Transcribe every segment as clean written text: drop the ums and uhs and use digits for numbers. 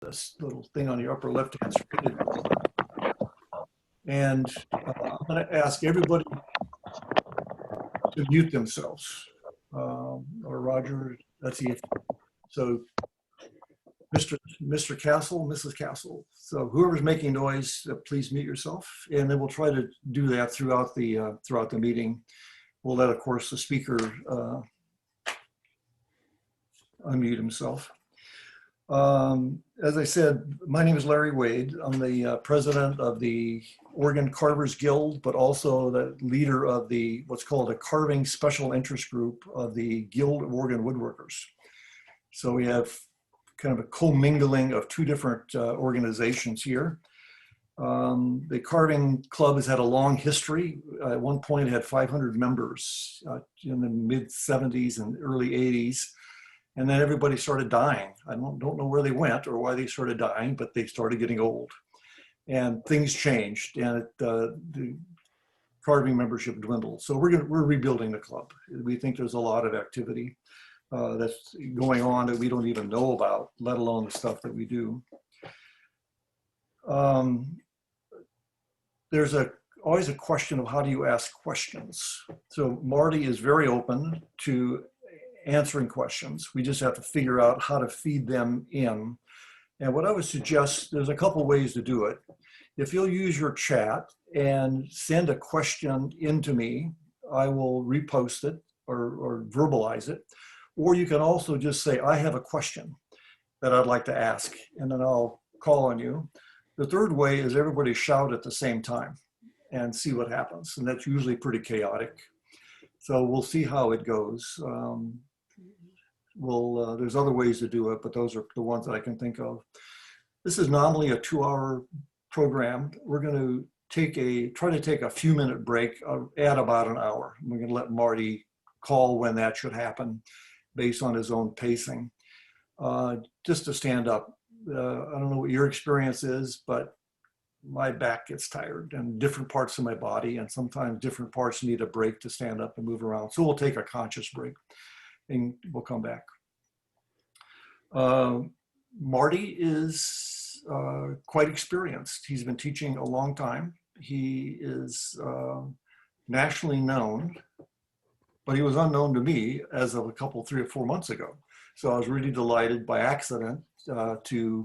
this little thing on your upper left-hand screen. And I'm going to ask everybody to mute themselves. Or Roger, let's see if, so Mr. Castle, Mrs. Castle. So whoever's making noise, please mute yourself. And then we'll try to do that throughout the meeting. We'll let, of course, the speaker unmute himself. As I said, my name is Larry Wade. I'm the president of the Oregon Carvers Guild, but also the leader of the what's called a carving special interest group of the Guild of Oregon Woodworkers. So we have kind of a commingling of two different organizations here. The carving club has had a long history. At one point it had 500 members in the mid 70s and early 80s. And then everybody started dying. I don't know where they went or why they started dying, but they started getting old. And things changed, and the carving membership dwindled. So we're rebuilding the club. We think there's a lot of activity that's going on that we don't even know about, let alone the stuff that we do. There's always a question of how do you ask questions. So Marty is very open to answering questions. We just have to figure out how to feed them in. And what I would suggest, there's a couple ways to do it. If you'll use your chat and send a question into me, I will repost it or verbalize it. Or you can also just say, I have a question that I'd like to ask, and then I'll call on you. The third way is everybody shout at the same time and see what happens. And that's usually pretty chaotic. So we'll see how it goes. There's other ways to do it, but those are the ones that I can think of. This is nominally a 2-hour program. We're going to try to take a few minute break at about an hour. We're going to let Marty call when that should happen based on his own pacing. Just to stand up. I don't know what your experience is, but my back gets tired and different parts of my body, and sometimes different parts need a break to stand up and move around. So we'll take a conscious break and we'll come back. Marty is quite experienced. He's been teaching a long time. He is nationally known, but he was unknown to me as of 3 or 4 months ago. So I was really delighted by accident to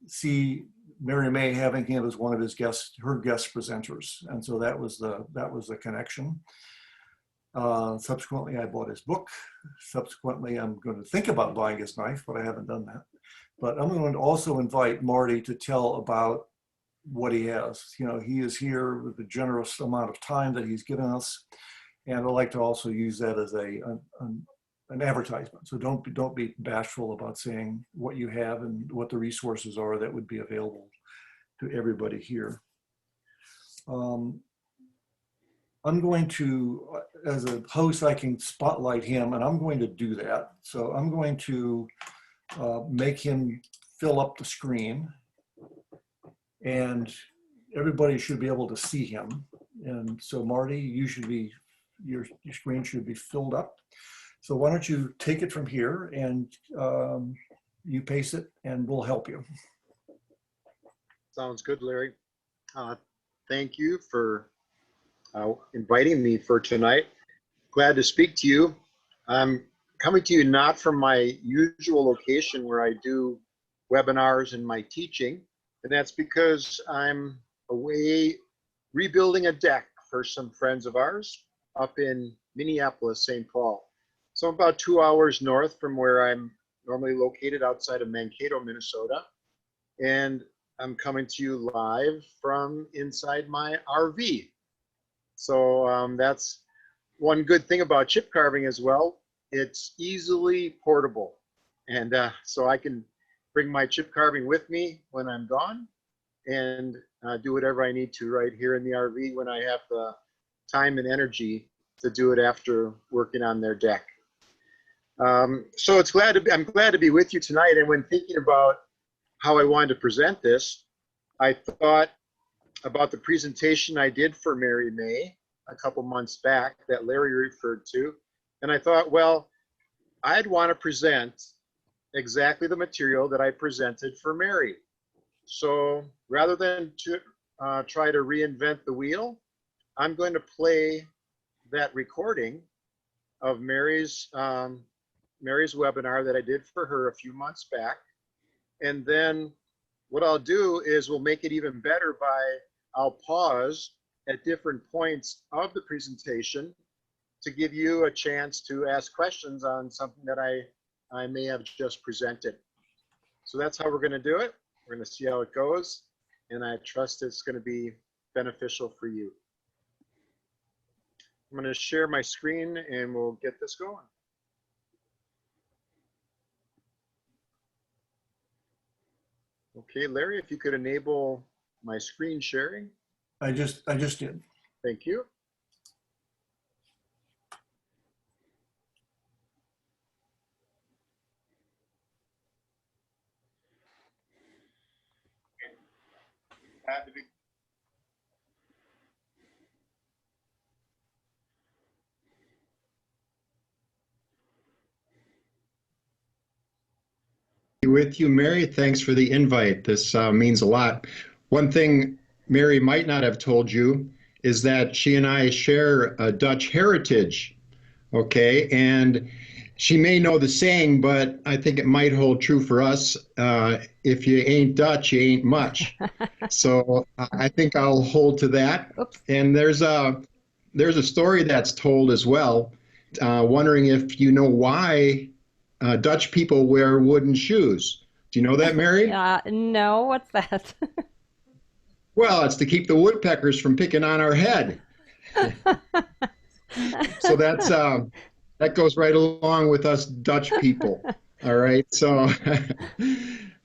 see Mary May having him as one of her guest presenters. And so that was the connection. Subsequently, I bought his book. Subsequently, I'm going to think about buying his knife, but I haven't done that. But I'm going to also invite Marty to tell about what he has. You know, he is here with the generous amount of time that he's given us. And I'd like to also use that as an advertisement. So don't be bashful about saying what you have and what the resources are that would be available to everybody here. I'm going to, as a host, I can spotlight him, and I'm going to do that. So I'm going to make him fill up the screen, and everybody should be able to see him. And so Marty, your screen should be filled up. So why don't you take it from here and you paste it and we'll help you. Sounds good, Larry. Thank you for inviting me for tonight. Glad to speak to you. I'm coming to you not from my usual location where I do webinars and my teaching, and that's because I'm away rebuilding a deck for some friends of ours up in Minneapolis, St. Paul. So I'm about 2 hours north from where I'm normally located outside of Mankato, Minnesota. And I'm coming to you live from inside my RV. So that's one good thing about chip carving as well. It's easily portable. And so I can bring my chip carving with me when I'm gone and do whatever I need to right here in the RV when I have the time and energy to do it after working on their deck. So I'm glad to be with you tonight. And when thinking about how I wanted to present this, I thought about the presentation I did for Mary May a couple months back that Larry referred to. And I thought, well, I'd want to present exactly the material that I presented for Mary. So rather than try to reinvent the wheel, I'm going to play that recording of Mary's webinar that I did for her a few months back. And then what I'll do is we'll make it even better by I'll pause at different points of the presentation to give you a chance to ask questions on something that I may have just presented. So that's how we're going to do it. We're going to see how it goes, and I trust it's going to be beneficial for you. I'm going to share my screen and we'll get this going. Okay, Larry, if you could enable my screen sharing. I just did. Thank you. With you, Mary. Thanks for the invite. This means a lot. One thing Mary might not have told you is that she and I share a Dutch heritage, okay? And she may know the saying, but I think it might hold true for us. If you ain't Dutch, you ain't much. So I think I'll hold to that. Oops. And there's a story that's told as well, wondering if you know why Dutch people wear wooden shoes. Do you know that, Mary? No, what's that? Well, it's to keep the woodpeckers from picking on our head. So that goes right along with us Dutch people. All right. So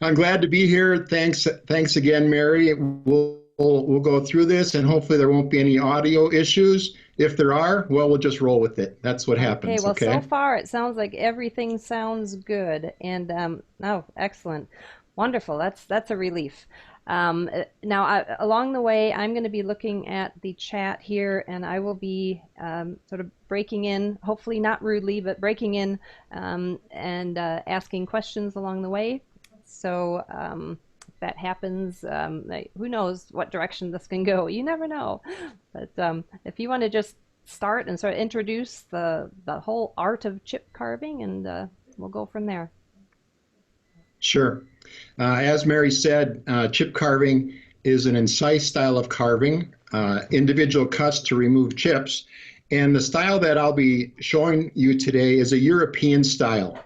I'm glad to be here. Thanks again, Mary. We'll go through this, and hopefully there won't be any audio issues. If there are, well, we'll just roll with it. That's what happens. Okay, well, so far it sounds like everything sounds good, and oh, excellent, wonderful. That's a relief. Now, along the way, I'm going to be looking at the chat here, and I will be sort of breaking in, hopefully not rudely, but breaking in and asking questions along the way. So if that happens, who knows what direction this can go? You never know. But if you want to just start and sort of introduce the whole art of chip carving, and we'll go from there. Sure. As Mary said, chip carving is an incise style of carving, individual cuts to remove chips. And the style that I'll be showing you today is a European style.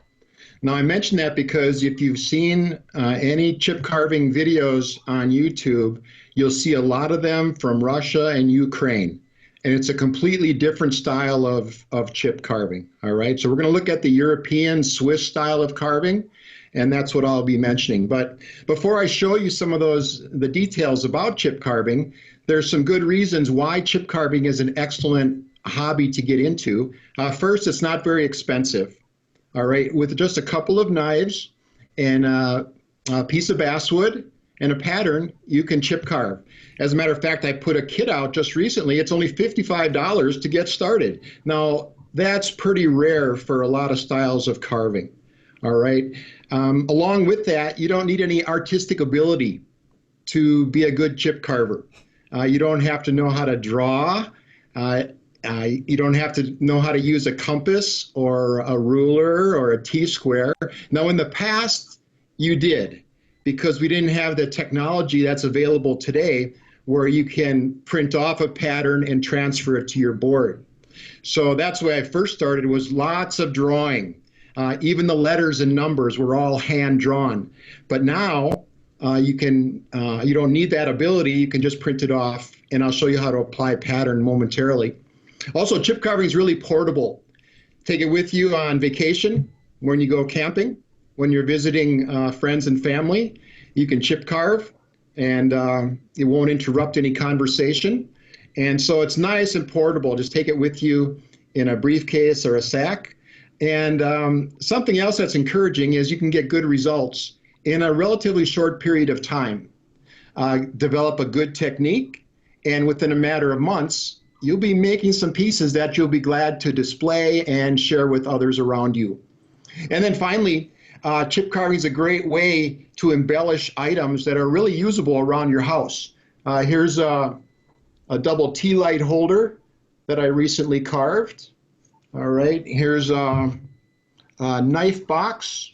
Now, I mention that because if you've seen any chip carving videos on YouTube, you'll see a lot of them from Russia and Ukraine. And it's a completely different style of chip carving. All right. So we're going to look at the European Swiss style of carving, and that's what I'll be mentioning. But before I show you some of the details about chip carving, there's some good reasons why chip carving is an excellent hobby to get into. First, it's not very expensive. All right. With just a couple of knives and a piece of basswood and a pattern, you can chip carve. As a matter of fact, I put a kit out just recently. It's only $55 to get started. Now, that's pretty rare for a lot of styles of carving. All right. Along with that, you don't need any artistic ability to be a good chip carver. You don't have to know how to draw. You don't have to know how to use a compass or a ruler or a T-square. Now, in the past, you did, because we didn't have the technology that's available today where you can print off a pattern and transfer it to your board. So that's where I first started, was lots of drawing. Even the letters and numbers were all hand drawn. But now you don't need that ability. You can just print it off, and I'll show you how to apply pattern momentarily. Also, chip carving is really portable. Take it with you on vacation, when you go camping, when you're visiting friends and family. You can chip carve, and it won't interrupt any conversation. And so it's nice and portable. Just take it with you in a briefcase or a sack. And something else that's encouraging is you can get good results in a relatively short period of time. Develop a good technique, and within a matter of months, you'll be making some pieces that you'll be glad to display and share with others around you. And then finally, chip carving is a great way to embellish items that are really usable around your house. Here's a double tea light holder that I recently carved. All right, here's a knife box,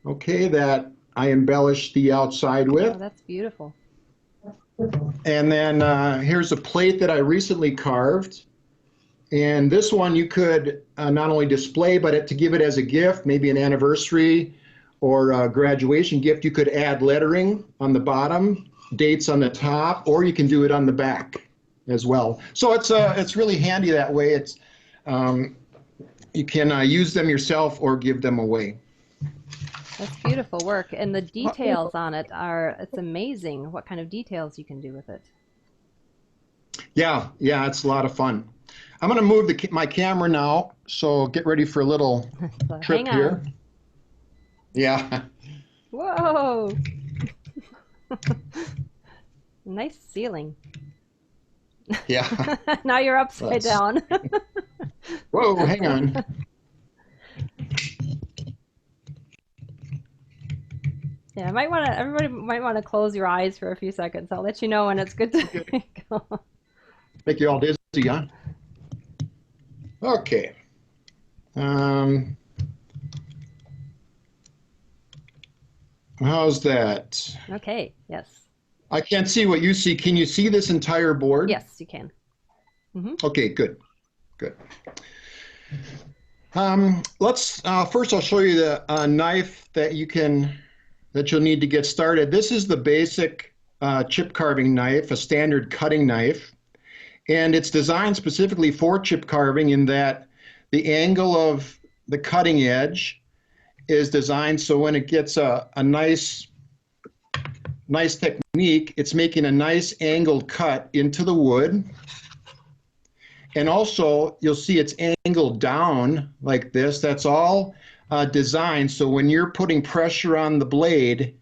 okay, that I embellished the outside with. Oh, that's beautiful. And then here's a plate that I recently carved. And this one you could not only display, but to give it as a gift, maybe an anniversary or a graduation gift, you could add lettering on the bottom, dates on the top, or you can do it on the back as well. So it's really handy that way. It's you can use them yourself or give them away. That's beautiful work. And the details on it it's amazing what kind of details you can do with it. Yeah, it's a lot of fun. I'm going to move my camera now, so get ready for a little So trip hang on. here. Yeah. Whoa! Nice ceiling. Yeah. Now you're upside That's- down. Whoa, hang on. Yeah, everybody might want to close your eyes for a few seconds. I'll let you know when it's good to go. Make you all dizzy, huh? Okay. How's that? Okay, yes. I can't see what you see. Can you see this entire board? Yes, you can. Okay, good. Let's first I'll show you the knife that you'll need to get started. This is the basic chip carving knife, a standard cutting knife. And it's designed specifically for chip carving in that the angle of the cutting edge is designed so when it gets a nice technique, it's making a nice angled cut into the wood. And also, you'll see it's angled down like this. That's all designed so when you're putting pressure on the blade,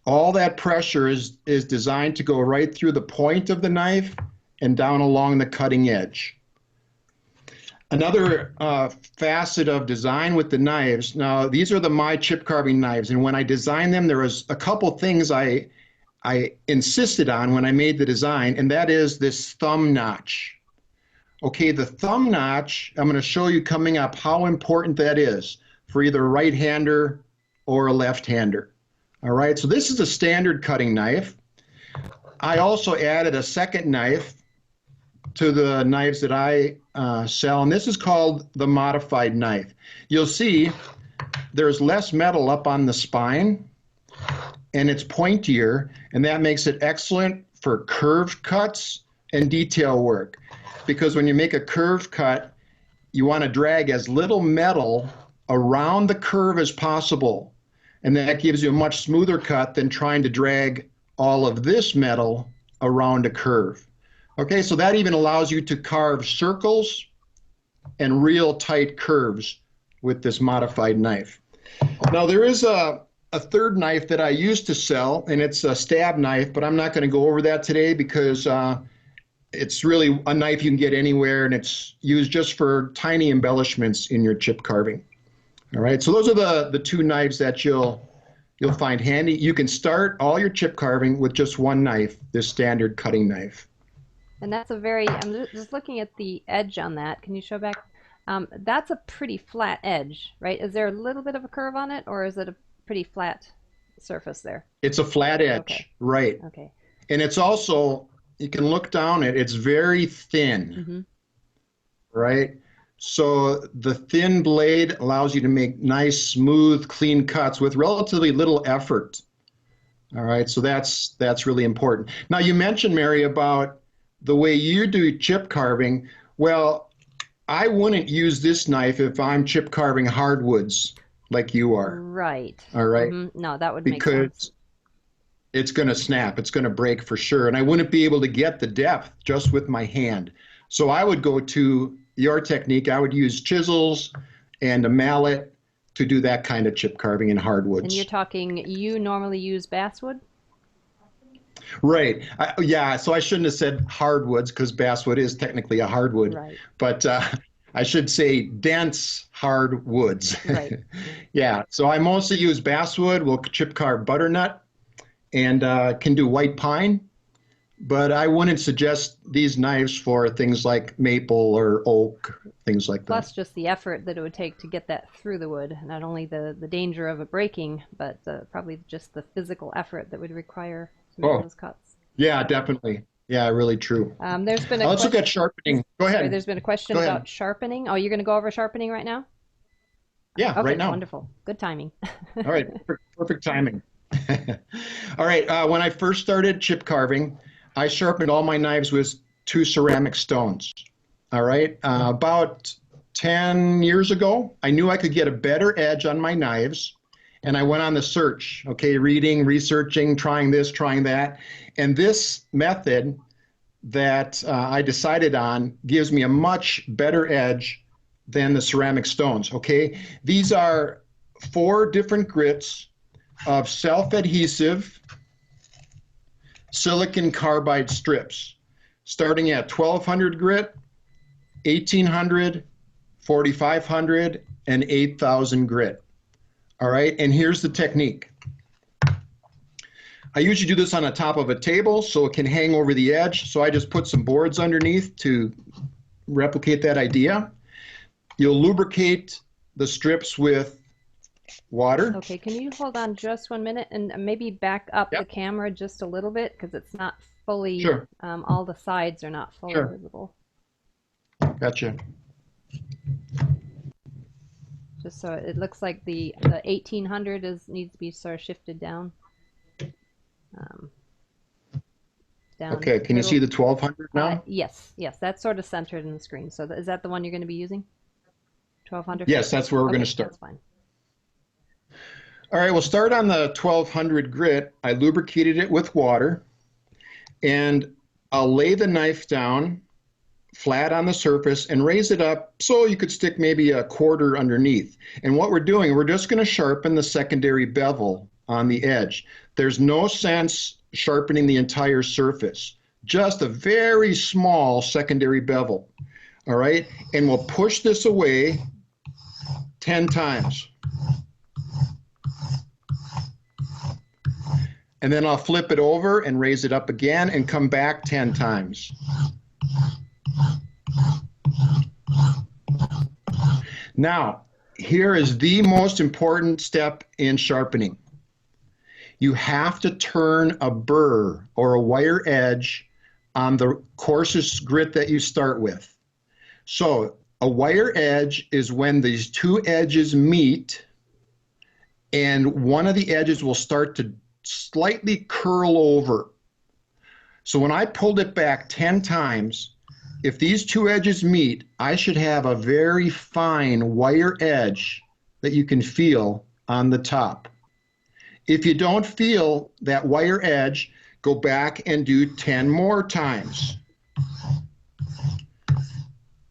all that pressure is designed to go right through the point of the knife and down along the cutting edge. Another facet of design with the knives, now these are my chip carving knives, and when I designed them, there was a couple things I insisted on when I made the design, and that is this thumb notch. Okay, the thumb notch, I'm going to show you coming up how important that is for either a right-hander or a left-hander. All right, so this is a standard cutting knife. I also added a second knife to the knives that I sell, and this is called the modified knife. You'll see there's less metal up on the spine, and it's pointier, and that makes it excellent for curved cuts and detail work. Because when you make a curved cut, you want to drag as little metal around the curve as possible, and that gives you a much smoother cut than trying to drag all of this metal around a curve. Okay, so that even allows you to carve circles and real tight curves with this modified knife. Now there is a third knife that I used to sell, and it's a stab knife, but I'm not going to go over that today because it's really a knife you can get anywhere, and it's used just for tiny embellishments in your chip carving. All right, so those are the two knives that you'll find handy. You can start all your chip carving with just one knife, this standard cutting knife. And that's I'm just looking at the edge on that. Can you show back? That's a pretty flat edge, right? Is there a little bit of a curve on it, or is it a pretty flat surface there? It's a flat edge, okay. Right. Okay. And it's also, you can look down it, it's very thin, right? So the thin blade allows you to make nice, smooth, clean cuts with relatively little effort. All right, so that's really important. Now you mentioned, Mary, about the way you do chip carving. Well, I wouldn't use this knife if I'm chip carving hardwoods like you are. Right. All right. No, that would make sense. Because it's going to snap. It's going to break for sure. And I wouldn't be able to get the depth just with my hand. So I would go to your technique. I would use chisels and a mallet to do that kind of chip carving in hardwoods. And you're talking, you normally use basswood? Right. Yeah, so I shouldn't have said hardwoods because basswood is technically a hardwood. Right. But I should say dense hard woods. Right. Yeah, so I mostly use basswood. We'll chip carve butternut and can do white pine, but I wouldn't suggest these knives for things like maple or oak, things like that. Plus just the effort that it would take to get that through the wood. Not only the danger of it breaking, but probably just the physical effort that would require to make those cuts. Yeah, definitely. Yeah, really true. There's been a Let's look at sharpening. Go ahead. Sorry, there's been a question Go ahead. about sharpening. Oh, you're going to go over sharpening right now? Yeah, Okay, right now. wonderful. Good timing. All right, perfect timing. All right, when I first started chip carving, I sharpened all my knives with 2 ceramic stones. All right, about 10 years ago, I knew I could get a better edge on my knives, and I went on the search, okay, reading, researching, trying this, trying that. And this method that I decided on gives me a much better edge than the ceramic stones, okay? These are 4 different grits of self-adhesive silicon carbide strips, starting at 1200 grit, 1800, 4500, and 8000 grit. All right, and here's the technique. I usually do this on the top of a table so it can hang over the edge. So I just put some boards underneath to replicate that idea. You'll lubricate the strips with water. Okay, can you hold on just 1 minute and maybe back up the camera just a little bit because it's not fully, Sure. All the sides are not fully visible. Gotcha. Just so it looks like the 1800 needs to be sort of shifted down. Down Okay, can you see the 1200 now? Yes, that's sort of centered in the screen. So is that the one you're going to be using? 1200? Yes, that's where we're going to start. That's fine. All right, we'll start on the 1200 grit. I lubricated it with water, and I'll lay the knife down flat on the surface and raise it up so you could stick maybe a quarter underneath. And what we're doing, we're just going to sharpen the secondary bevel on the edge. There's no sense sharpening the entire surface, just a very small secondary bevel. All right, and we'll push this away 10 times. And then I'll flip it over and raise it up again and come back 10 times. Now, here is the most important step in sharpening. You have to turn a burr or a wire edge on the coarsest grit that you start with. So a wire edge is when these 2 edges meet and one of the edges will start to slightly curl over. So when I pulled it back 10 times, if these 2 edges meet, I should have a very fine wire edge that you can feel on the top. If you don't feel that wire edge, go back and do 10 more times.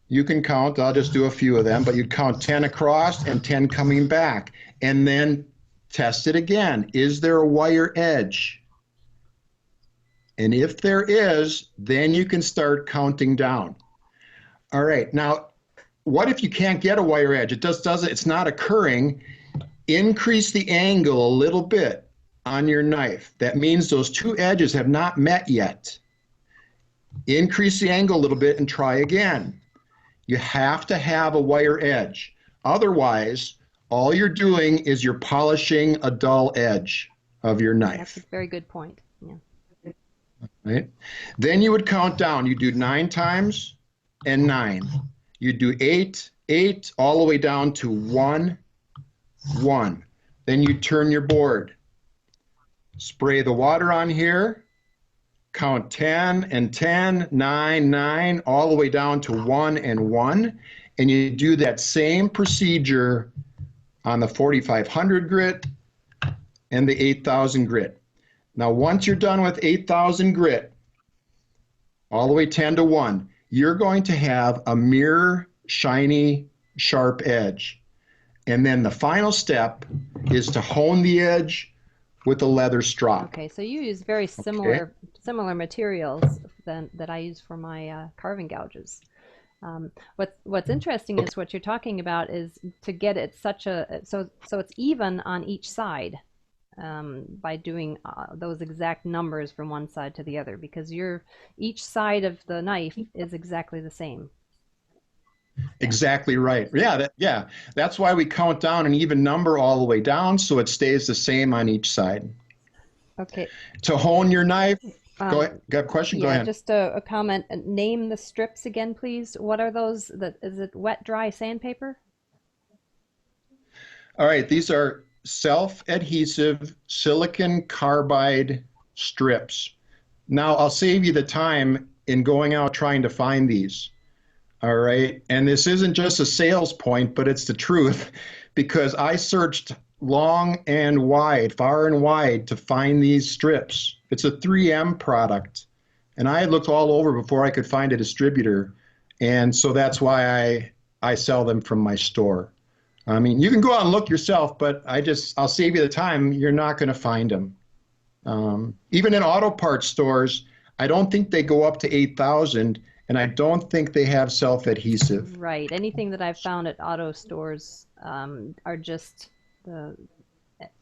You can count, I'll just do a few of them, but you'd count 10 across and 10 coming back. And then test it again. Is there a wire edge? And if there is, then you can start counting down. All right, now, what if you can't get a wire edge? It just doesn't, it's not occurring. Increase the angle a little bit on your knife. That means those 2 edges have not met yet. Increase the angle a little bit and try again. You have to have a wire edge. Otherwise, all you're doing is you're polishing a dull edge of your knife. That's a very good point. Yeah. Right? Then you would count down. You do 9 times and 9. You do 8, 8, all the way down to 1, 1. Then you turn your board. Spray the water on here. Count 10 and 10, 9, 9, all the way down to 1 and 1. And you do that same procedure on the 4500 grit and the 8000 grit. Now, once you're done with 8000 grit, all the way 10 to 1, you're going to have a mirror, shiny, sharp edge. And then the final step is to hone the edge with a leather strop. Okay, so you use very similar materials that I use for my carving gouges. What's interesting is what you're talking about is to get it such a so it's even on each side, by doing those exact numbers from one side to the other, because each side of the knife is exactly the same. Exactly right. Yeah, that's why we count down an even number all the way down so it stays the same on each side. Okay. To hone your knife, go Um, ahead. Got a question? Go yeah, ahead. just a comment. Name the strips again, please. What are those? Is it wet, dry sandpaper? All right, these are self-adhesive silicon carbide strips. Now, I'll save you the time in going out trying to find these. All right. And this isn't just a sales point, but it's the truth because I searched long and wide, far and wide to find these strips. It's a 3M product. And I had looked all over before I could find a distributor. And so that's why I sell them from my store. I mean, you can go out and look yourself, but I'll save you the time. You're not going to find them. Even in auto parts stores, I don't think they go up to 8,000. And I don't think they have self-adhesive. Right. Anything that I've found at auto stores are just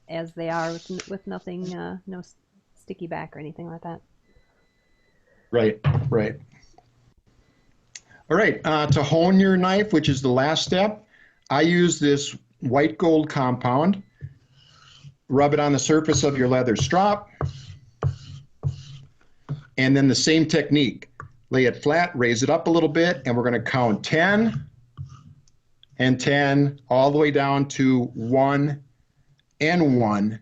as they are with nothing, no sticky back or anything like that. Right, right. All right, to hone your knife, which is the last step, I use this white gold compound. Rub it on the surface of your leather strap. And then the same technique. Lay it flat, raise it up a little bit, and we're going to count 10 and 10 all the way down to 1 and 1.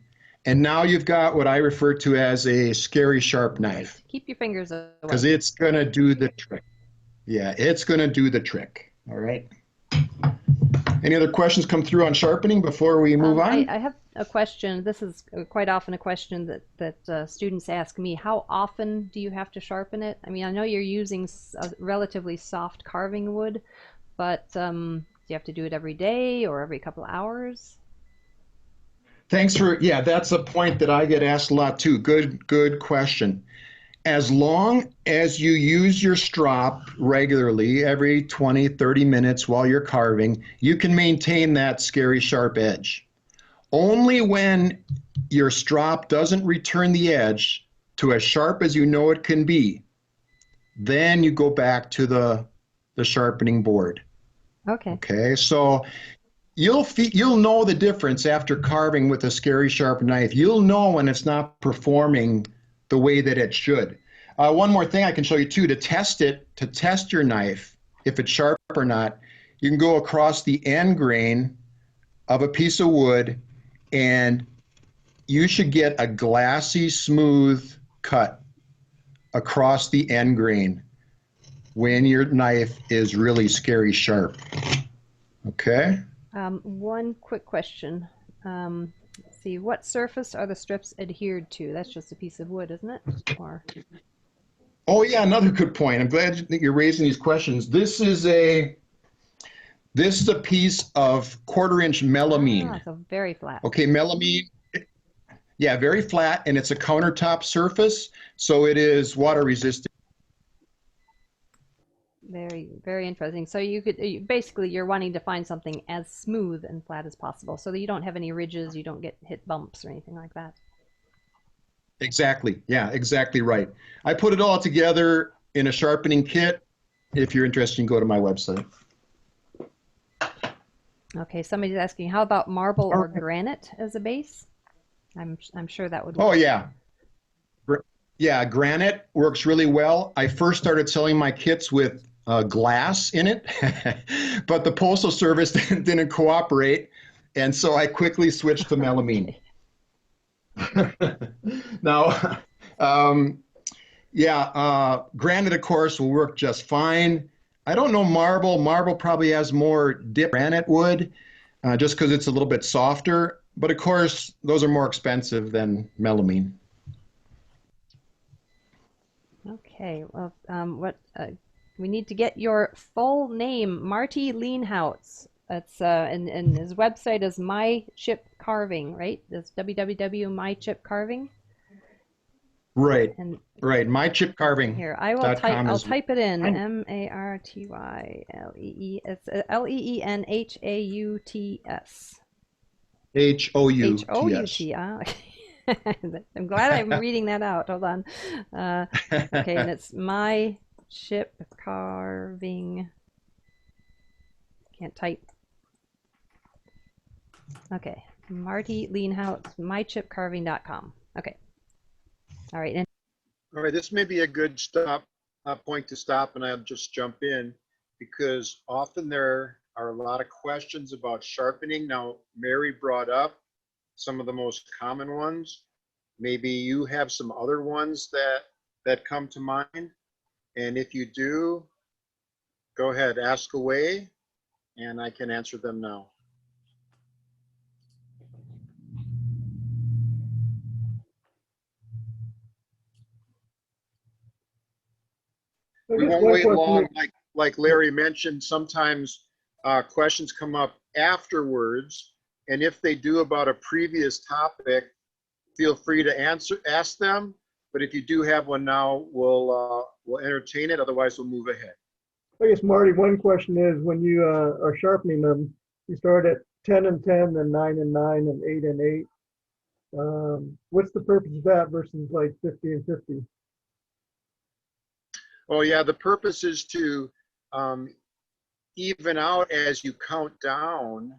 And now you've got what I refer to as a scary sharp knife. Keep your fingers away. Because it's going to do the trick. Yeah, it's going to do the trick. All right. Any other questions come through on sharpening before we move on? I have a question. This is quite often a question that students ask me. How often do you have to sharpen it? I mean, I know you're using a relatively soft carving wood, but do you have to do it every day or every couple of hours? Thanks for, yeah, that's a point that I get asked a lot too. Good question. As long as you use your strop regularly, every 20, 30 minutes while you're carving, you can maintain that scary sharp edge. Only when your strop doesn't return the edge to as sharp as you know it can be, then you go back to the sharpening board. Okay. Okay, so you'll know the difference after carving with a scary sharp knife. You'll know when it's not performing the way that it should. One more thing I can show you too, to test your knife, if it's sharp or not, you can go across the end grain of a piece of wood and you should get a glassy, smooth cut across the end grain when your knife is really scary sharp. Okay? One quick question. Let's see, what surface are the strips adhered to? That's just a piece of wood, isn't it? Or... Oh yeah, another good point. I'm glad that you're raising these questions. This is a piece of 1/4-inch melamine. Ah, so very flat. Okay, melamine, yeah, very flat, and it's a countertop surface, so it is water resistant. Very, very interesting. So basically you're wanting to find something as smooth and flat as possible so that you don't have any ridges, you don't get hit bumps or anything like that. Exactly. Yeah, exactly right. I put it all together in a sharpening kit. If you're interested, you can go to my website. Okay, somebody's asking, how about marble or granite as a base? I'm sure that would work. Oh yeah. Yeah, granite works really well. I first started selling my kits with glass in it, but the Postal Service didn't cooperate, and so I quickly switched to melamine. Now, granite, of course, will work just fine. I don't know marble. Marble probably has more dip granite wood, just because it's a little bit softer. But of course, those are more expensive than melamine. Okay, well, we need to get your full name, Marty Leenhouts. That's and his website is My Chip Carving, right? That's www.mychipcarving. Right, And right. MyChipCarving.com here, I'll is type it in. fine. Martylee. It's Leenhauts. HOUTS. HOUT. I'm glad I'm reading that out. Hold on. Okay, and it's my chip carving. Can't type. Okay, Marty Leenhouts, mychipcarving.com. Okay. All right. And All right, this may be a good point to stop, and I'll just jump in because often there are a lot of questions about sharpening. Now, Mary brought up some of the most common ones. Maybe you have some other ones that come to mind. And if you do, go ahead, ask away, and I can answer them now. We won't wait long. Like Larry mentioned, sometimes questions come up afterwards, and if they do about a previous topic, feel free to ask them. But if you do have one now, we'll entertain it. Otherwise, we'll move ahead. I guess, Marty, one question is when you are sharpening them, you start at 10 and 10, then 9 and 9, and 8 and 8. What's the purpose of that versus like 50 and 50? Oh yeah, the purpose is to even out as you count down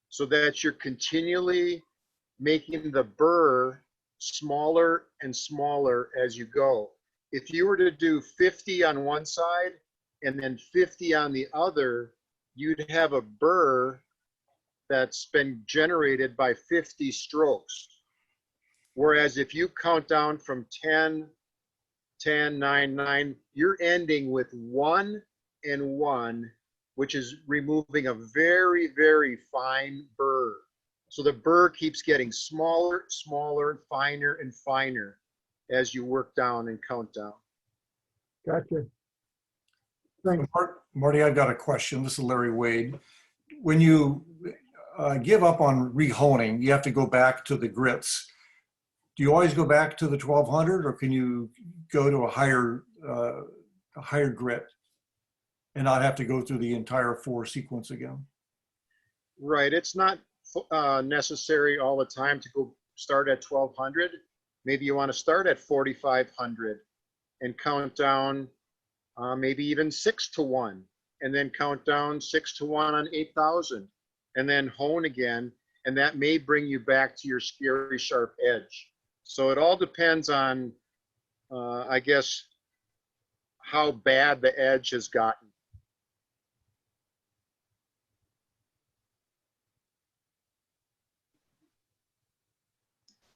so that you're continually making the burr smaller and smaller as you go. If you were to do 50 on one side and then 50 on the other, you'd have a burr that's been generated by 50 strokes. Whereas if you count down from 10, 10, 9, 9, you're ending with 1 and 1, which is removing a very, very fine burr. So the burr keeps getting smaller, smaller, finer, and finer as you work down and count down. Gotcha. Thanks. Marty, I've got a question. This is Larry Wade. When you give up on rehoning, you have to go back to the grits. Do you always go back to the 1200, or can you go to a higher grit and not have to go through the entire 4 sequence again? Right. It's not necessary all the time to go start at 1200. Maybe you want to start at 4500 and count down maybe even 6 to 1, and then count down 6 to 1 on 8000, and then hone again, and that may bring you back to your scary sharp edge. So it all depends on, I guess, how bad the edge has gotten.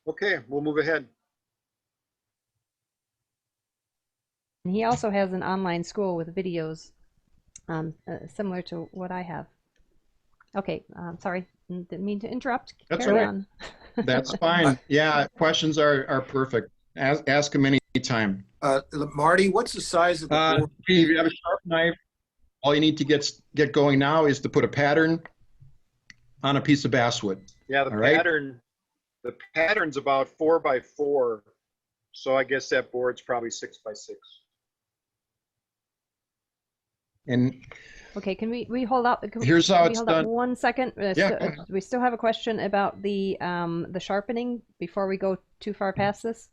Okay, we'll move ahead. And he also has an online school with videos similar to what I have. Okay, sorry, didn't mean to interrupt. That's Carry all right. on. That's fine. Yeah, questions are perfect. Ask them anytime. Marty, what's the size of the board? If you have a sharp knife, all you need to get going now is to put a pattern on a piece of basswood. Yeah, the pattern's about 4 by 4, so I guess that board's probably 6 by 6. And Okay, can we hold up? here's how we it's hold up done. 1 second? Yeah. We still have a question about the sharpening before we go too far past this.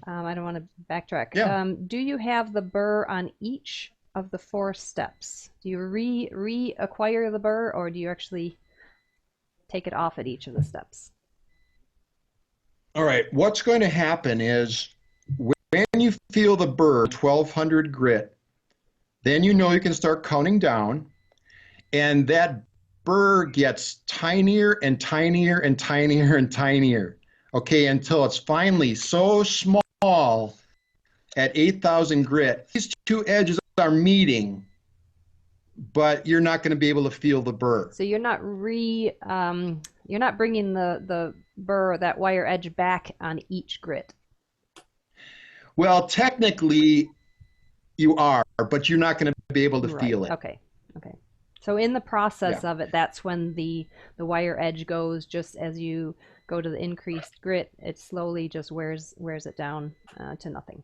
I don't want to backtrack. Yeah. Do you have the burr on each of the 4 steps? Do you reacquire the burr, or do you actually take it off at each of the steps? All right, what's going to happen is when you feel the burr 1200 grit, then you know you can start counting down, and that burr gets tinier and tinier and tinier and tinier, okay, until it's finally so small at 8000 grit. These 2 edges are meeting, but you're not going to be able to feel the burr. So you're not you're not bringing the burr, that wire edge, back on each grit. Well, technically you are, but you're not going to be able to feel it. Okay. Okay. So in the process of it, that's when the wire edge goes, just as you go to the increased grit, it slowly just wears it down to nothing.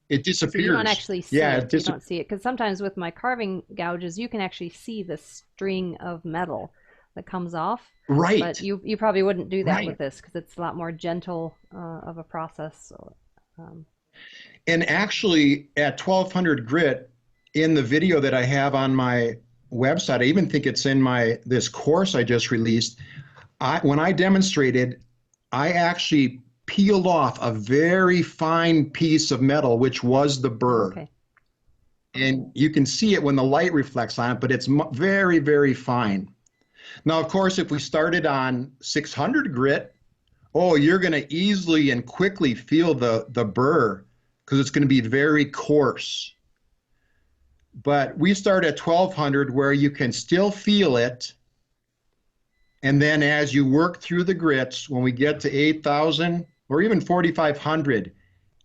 It So disappears. you don't actually see Yeah, it. You don't see it because sometimes with my carving gouges, you can actually see the string of metal that comes off. Right. But you probably wouldn't do that Right. with this because it's a lot more gentle of a process. So, And actually, at 1200 grit, in the video that I have on my website, I even think it's in this course I just released. When I demonstrated, I actually peeled off a very fine piece of metal, which was the burr. okay. And you can see it when the light reflects on it, but it's very, very fine. Now, of course, if we started on 600 grit, oh, you're going to easily and quickly feel the burr because it's going to be very coarse. But we start at 1200 where you can still feel it. And then as you work through the grits, when we get to 8,000 or even 4,500,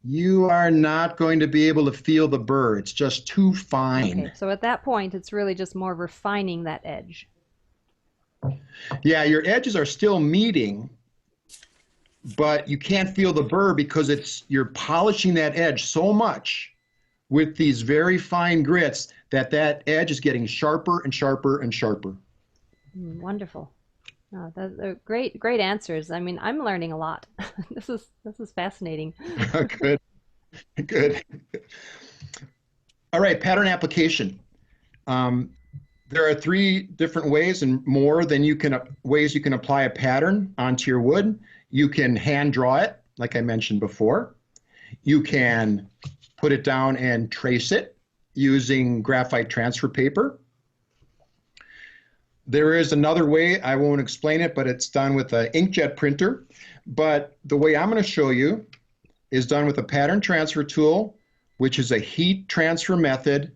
you are not going to be able to feel the burr. It's just too fine. Okay. So at that point, it's really just more refining that edge. Yeah, your edges are still meeting, but you can't feel the burr because you're polishing that edge so much with these very fine grits that edge is getting sharper and sharper and sharper. Wonderful. Oh, they're great answers. I mean, I'm learning a lot. This is fascinating. Good, good. All right, pattern application. There are 3 different ways and more than ways you can apply a pattern onto your wood. You can hand draw it, like I mentioned before. You can put it down and trace it using graphite transfer paper. There is another way, I won't explain it, but it's done with an inkjet printer. But the way I'm going to show you is done with a pattern transfer tool, which is a heat transfer method,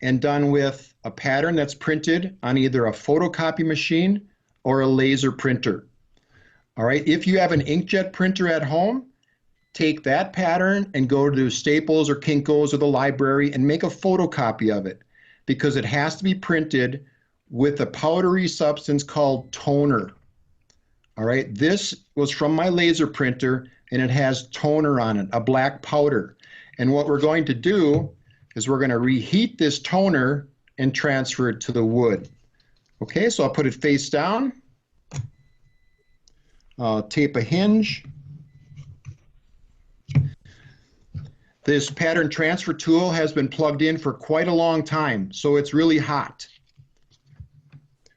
and done with a pattern that's printed on either a photocopy machine or a laser printer. All right, if you have an inkjet printer at home, take that pattern and go to Staples or Kinko's or the library and make a photocopy of it because it has to be printed with a powdery substance called toner. All right, this was from my laser printer and it has toner on it, a black powder. And what we're going to do is we're going to reheat this toner and transfer it to the wood. Okay, so I'll put it face down. Tape a hinge. This pattern transfer tool has been plugged in for quite a long time, so it's really hot.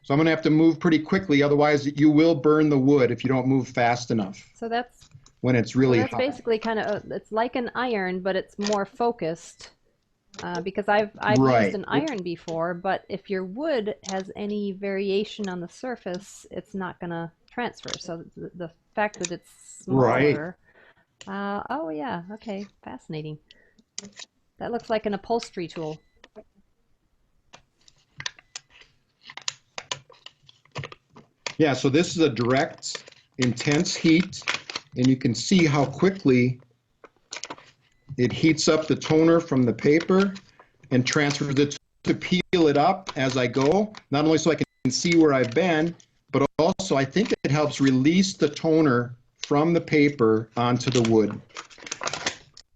So I'm going to have to move pretty quickly, otherwise you will burn the wood if you don't move fast enough. So that's when it's really that's hot. basically kind of it's like an iron, but it's more focused. Because I've Right. used an iron before, but if your wood has any variation on the surface, it's not going to transfer. So the fact that it's smaller. Right. Oh yeah, okay, fascinating. That looks like an upholstery tool. Yeah, so this is a direct, intense heat, and you can see how quickly it heats up the toner from the paper and transfers it to peel it up as I go, not only so I can see where I've been, but also I think it helps release the toner from the paper onto the wood.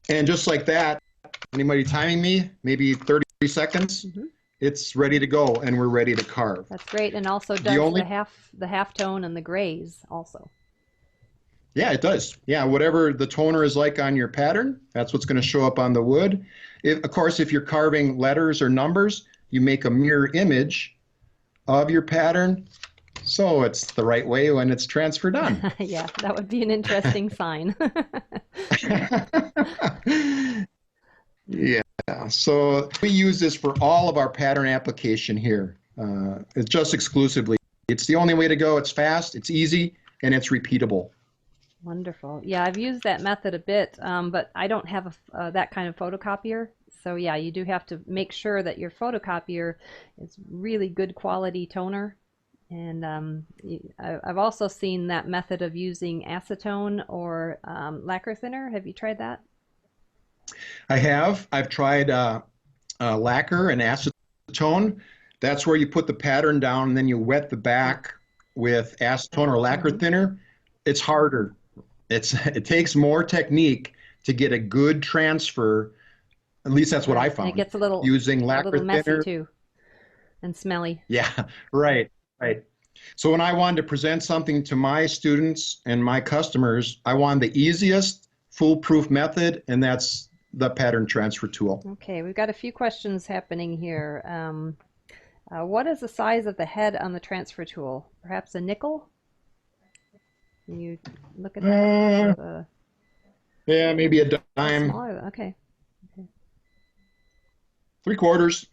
And just like that, anybody timing me, maybe 30 seconds, it's ready to go and we're ready to carve. That's great, and also does the half tone and the grays also. Yeah, it does. Yeah, whatever the toner is like on your pattern, that's what's going to show up on the wood. Of course, if you're carving letters or numbers, you make a mirror image of your pattern, so it's the right way when it's transferred on. Yeah, that would be an interesting sign. Yeah, so we use this for all of our pattern application here. It's just exclusively. It's the only way to go. It's fast, it's easy, and it's repeatable. Wonderful. Yeah, I've used that method a bit, but I don't have that kind of photocopier. So yeah, you do have to make sure that your photocopier is really good quality toner. And I've also seen that method of using acetone or lacquer thinner. Have you tried that? I have. I've tried lacquer and acetone. That's where you put the pattern down and then you wet the back with acetone or lacquer thinner. it's harder. It takes more technique to get a good transfer. At least that's what I And it found. gets Using a lacquer little messy thinner. too, and smelly. Yeah, right, right. So when I wanted to present something to my students and my customers, I wanted the easiest foolproof method, and that's the pattern transfer tool. Okay, we've got a few questions happening here. What is the size of the head on the transfer tool? Perhaps a nickel? Can you look at that? Yeah, maybe a That's dime, smaller. Okay. 3/4.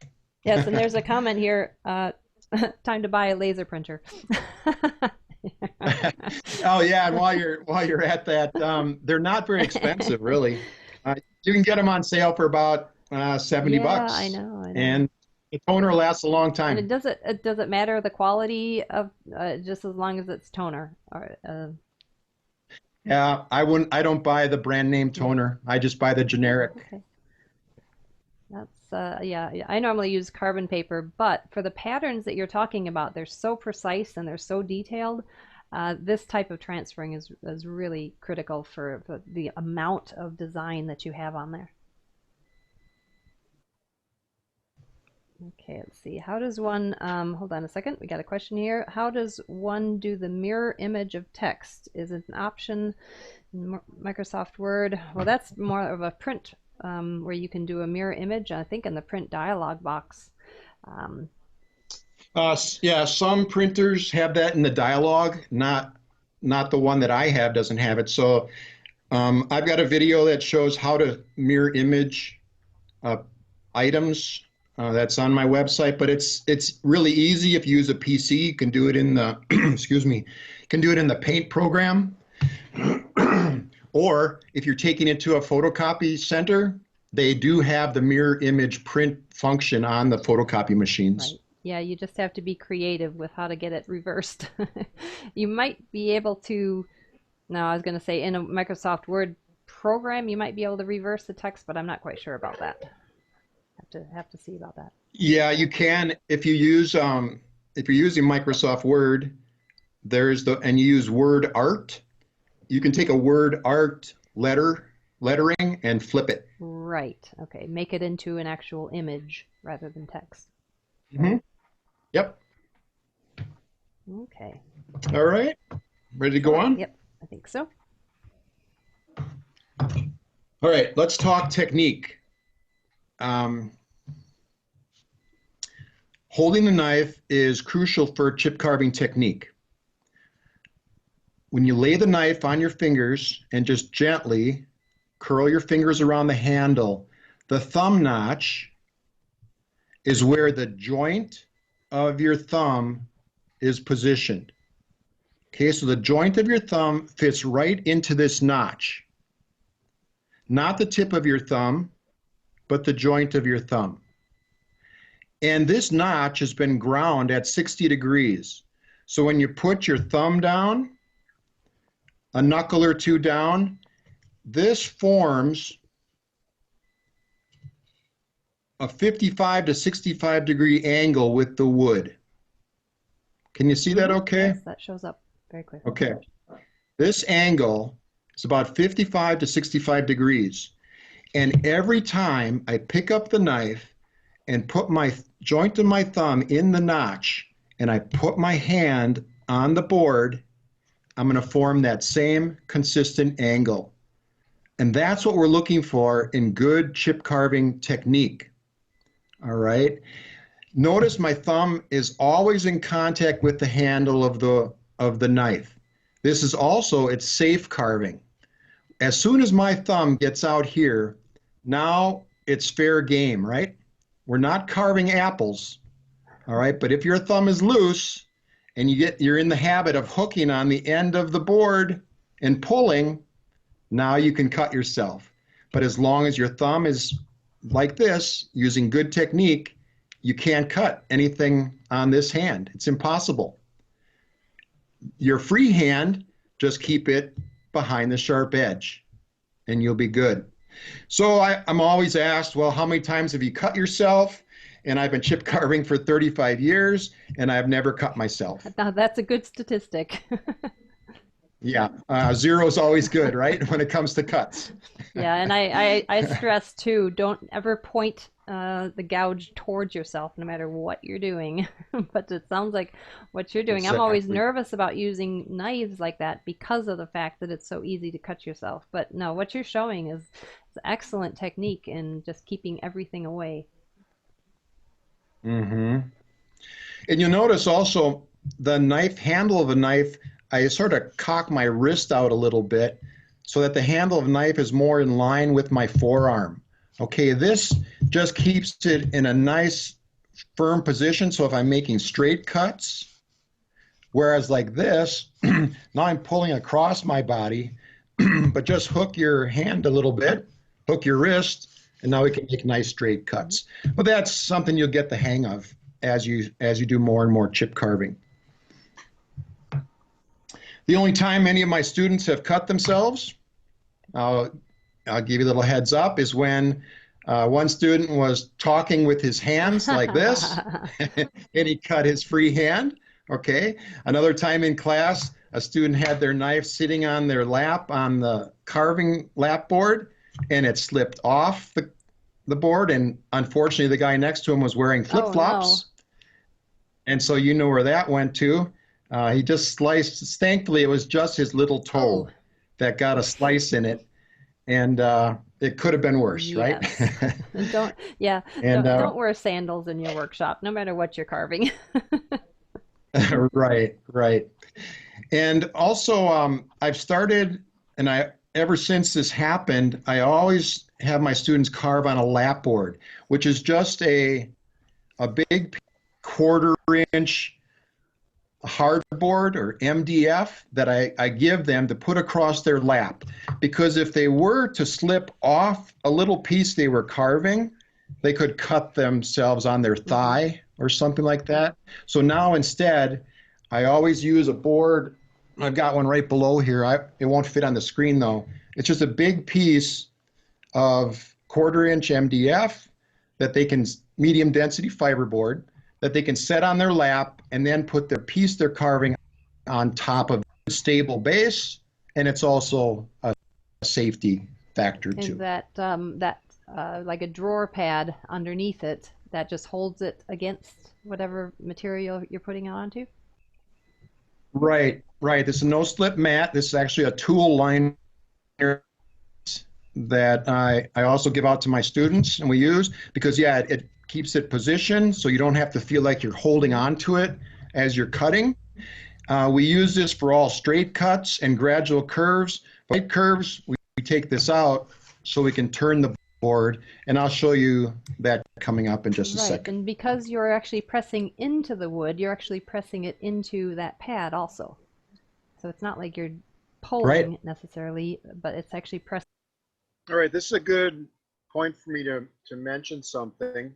Yes, and there's a comment here. Time to buy a laser printer. Oh yeah, and while you're at that, they're not very expensive, really. You can get them on sale for about 70 Yeah, bucks. I know. And the toner lasts a long And time. does it matter the quality of just as long as it's toner? Or, Yeah, I don't buy the brand name toner. I just buy the generic. okay. That's yeah, I normally use carbon paper, but for the patterns that you're talking about, they're so precise and they're so detailed. This type of transferring is really critical for the amount of design that you have on there. Okay, let's see. How does one, hold on a second, we got a question here. How does one do the mirror image of text? Is it an option in Microsoft Word? Well, that's more of a print where you can do a mirror image, I think in the print dialog box. Yeah, some printers have that in the dialogue, not the one that I have doesn't have it. So I've got a video that shows how to mirror image items. That's on my website, but it's really easy if you use a PC. You can do it in the excuse me, you can do it in the Paint program, or if you're taking it to a photocopy center, they do have the mirror image print function on the photocopy machines. Right. Yeah, you just have to be creative with how to get it reversed. You might be able to, no, I was going to say in a Microsoft Word program, you might be able to reverse the text, but I'm not quite sure about that. Have to see about that. Yeah, you can if you use if you're using Microsoft Word, and you use word art, you can take a word art lettering and flip it. Right. Okay. Make it into an actual image rather than text. Mm-hmm. Yep. Okay. All right. Ready to go on? Yep. I think so. All right. Let's talk technique. Holding the knife is crucial for chip carving technique. When you lay the knife on your fingers and just gently curl your fingers around the handle, the thumb notch is where the joint of your thumb is positioned. Okay, so the joint of your thumb fits right into this notch. Not the tip of your thumb, but the joint of your thumb. And this notch has been ground at 60 degrees. So when you put your thumb down, a knuckle or two down, this forms a 55 to 65 degree angle with the wood. Can you see that okay? Yes, that shows up very quickly. Okay. This angle is about 55 to 65 degrees. And every time I pick up the knife and put my joint of my thumb in the notch and I put my hand on the board, I'm going to form that same consistent angle. And that's what we're looking for in good chip carving technique. All right. Notice my thumb is always in contact with the handle of the knife. This is also, it's safe carving. As soon as my thumb gets out here, now it's fair game, right? We're not carving apples, all right? But if your thumb is loose and you're in the habit of hooking on the end of the board and pulling, now you can cut yourself. But as long as your thumb is like this, using good technique, you can't cut anything on this hand. It's impossible. Your free hand, just keep it behind the sharp edge and you'll be good. So I'm always asked, well, how many times have you cut yourself? And I've been chip carving for 35 years and I've never cut myself. Now that's a good statistic. Yeah, zero is always good, right? When it comes to cuts. Yeah, and I stress too, don't ever point the gouge towards yourself, no matter what you're doing. But it sounds like what you're doing. I'm always Exactly. nervous about using knives like that because of the fact that it's so easy to cut yourself. But no, what you're showing is excellent technique in just keeping everything away. Hmm. And you'll notice also the knife handle of a knife, I sort of cock my wrist out a little bit so that the handle of a knife is more in line with my forearm. Okay, this just keeps it in a nice firm position. So if I'm making straight cuts, whereas like this, now I'm pulling across my body, but just hook your hand a little bit, hook your wrist, and now we can make nice straight cuts. But that's something you'll get the hang of as you do more and more chip carving. The only time any of my students have cut themselves, I'll, I'll give you a little heads up, is when one student was talking with his hands like this, and he cut his free hand. Okay. Another time in class, a student had their knife sitting on their lap on the carving lap board, and it slipped off the board. And unfortunately, the guy next to him was wearing Oh no. flip-flops. And so you know where that went to. He just sliced, thankfully, it was just his little Oh, toe that got a slice in it. And it could have been worse, right? yes. Don't, yeah, And don't wear sandals in your workshop, no matter what you're carving. right, right. And also, I've started, and ever since this happened, I always have my students carve on a lap board, which is just a big 1/4 inch hardboard or MDF that I give them to put across their lap. Because if they were to slip off a little piece they were carving, they could cut themselves on their thigh or something like that. So now instead, I always use a board. I've got one right below here. It won't fit on the screen though. It's just a big piece of 1/4 inch MDF that they can, medium density fiberboard, that they can set on their lap and then put the piece they're carving on top of a stable base. And it's also a safety factor Is too. that like a drawer pad underneath it that just holds it against whatever material you're putting it onto? Right, right. This is a no slip mat. This is actually a tool liner that I also give out to my students and we use because, yeah, it keeps it positioned so you don't have to feel like you're holding on to it as you're cutting. We use this for all straight cuts and gradual curves. Right curves, we take this out so we can turn the board, and I'll show you that coming up in just a Right, second. and because you're actually pressing into the wood, you're actually pressing it into that pad also. So it's not like you're Right? pulling necessarily, but it's actually pressing. All right, this is a good point for me to mention something,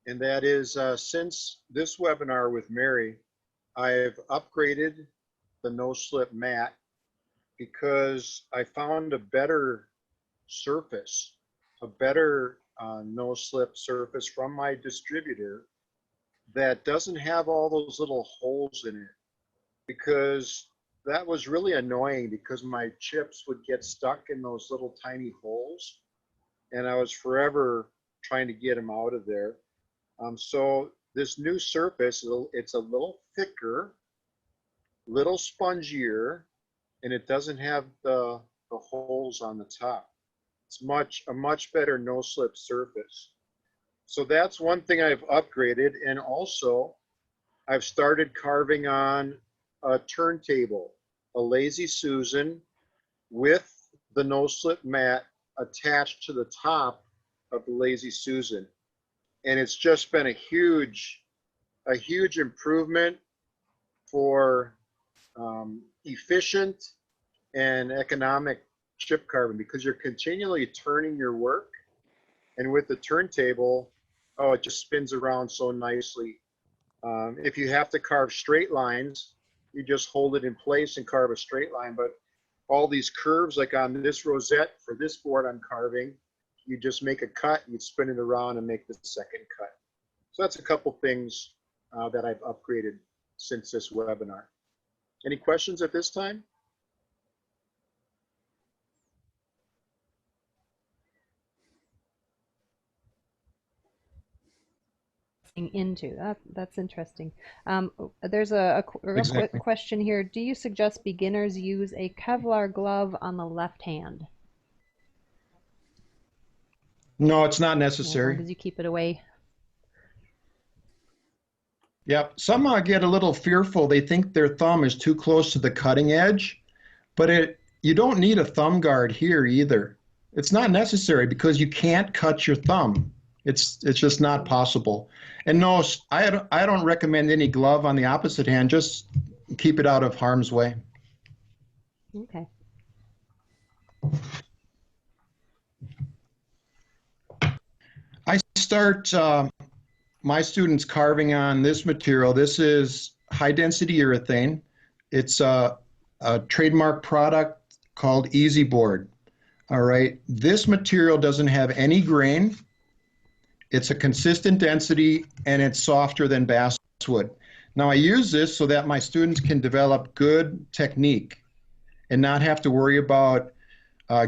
and that is since this webinar with Mary, I've upgraded the no-slip mat because I found a better surface, a better no-slip surface from my distributor that doesn't have all those little holes in it, because that was really annoying because my chips would get stuck in those little tiny holes and I was forever trying to get them out of there. So this new surface, it's a little thicker, little spongier, and it doesn't have the holes on the top. It's a much better no slip surface. So that's one thing I've upgraded. And also I've started carving on a turntable, a Lazy Susan with the no slip mat attached to the top of the Lazy Susan. And it's just been a huge improvement for efficient and economic chip carving because you're continually turning your work. And with the turntable, oh, it just spins around so nicely. If you have to carve straight lines, you just hold it in place and carve a straight line. But all these curves, like on this rosette for this board I'm carving, you just make a cut, you spin it around and make the second cut. So that's a couple things that I've upgraded since this webinar. Any questions at this time? into. That's interesting. There's a real Exactly. quick question here. Do you suggest beginners use a Kevlar glove on the left hand? No, it's not As long necessary. as you keep it away. Yep. Some get a little fearful. They think their thumb is too close to the cutting edge, but you don't need a thumb guard here either. It's not necessary because you can't cut your thumb. It's just not possible. And no, I don't recommend any glove on the opposite hand. Just keep it out of harm's way. Okay. I start my students carving on this material. This is high density urethane. It's a trademark product called Easy Board. All right. This material doesn't have any grain. It's a consistent density and it's softer than basswood. Now I use this so that my students can develop good technique and not have to worry about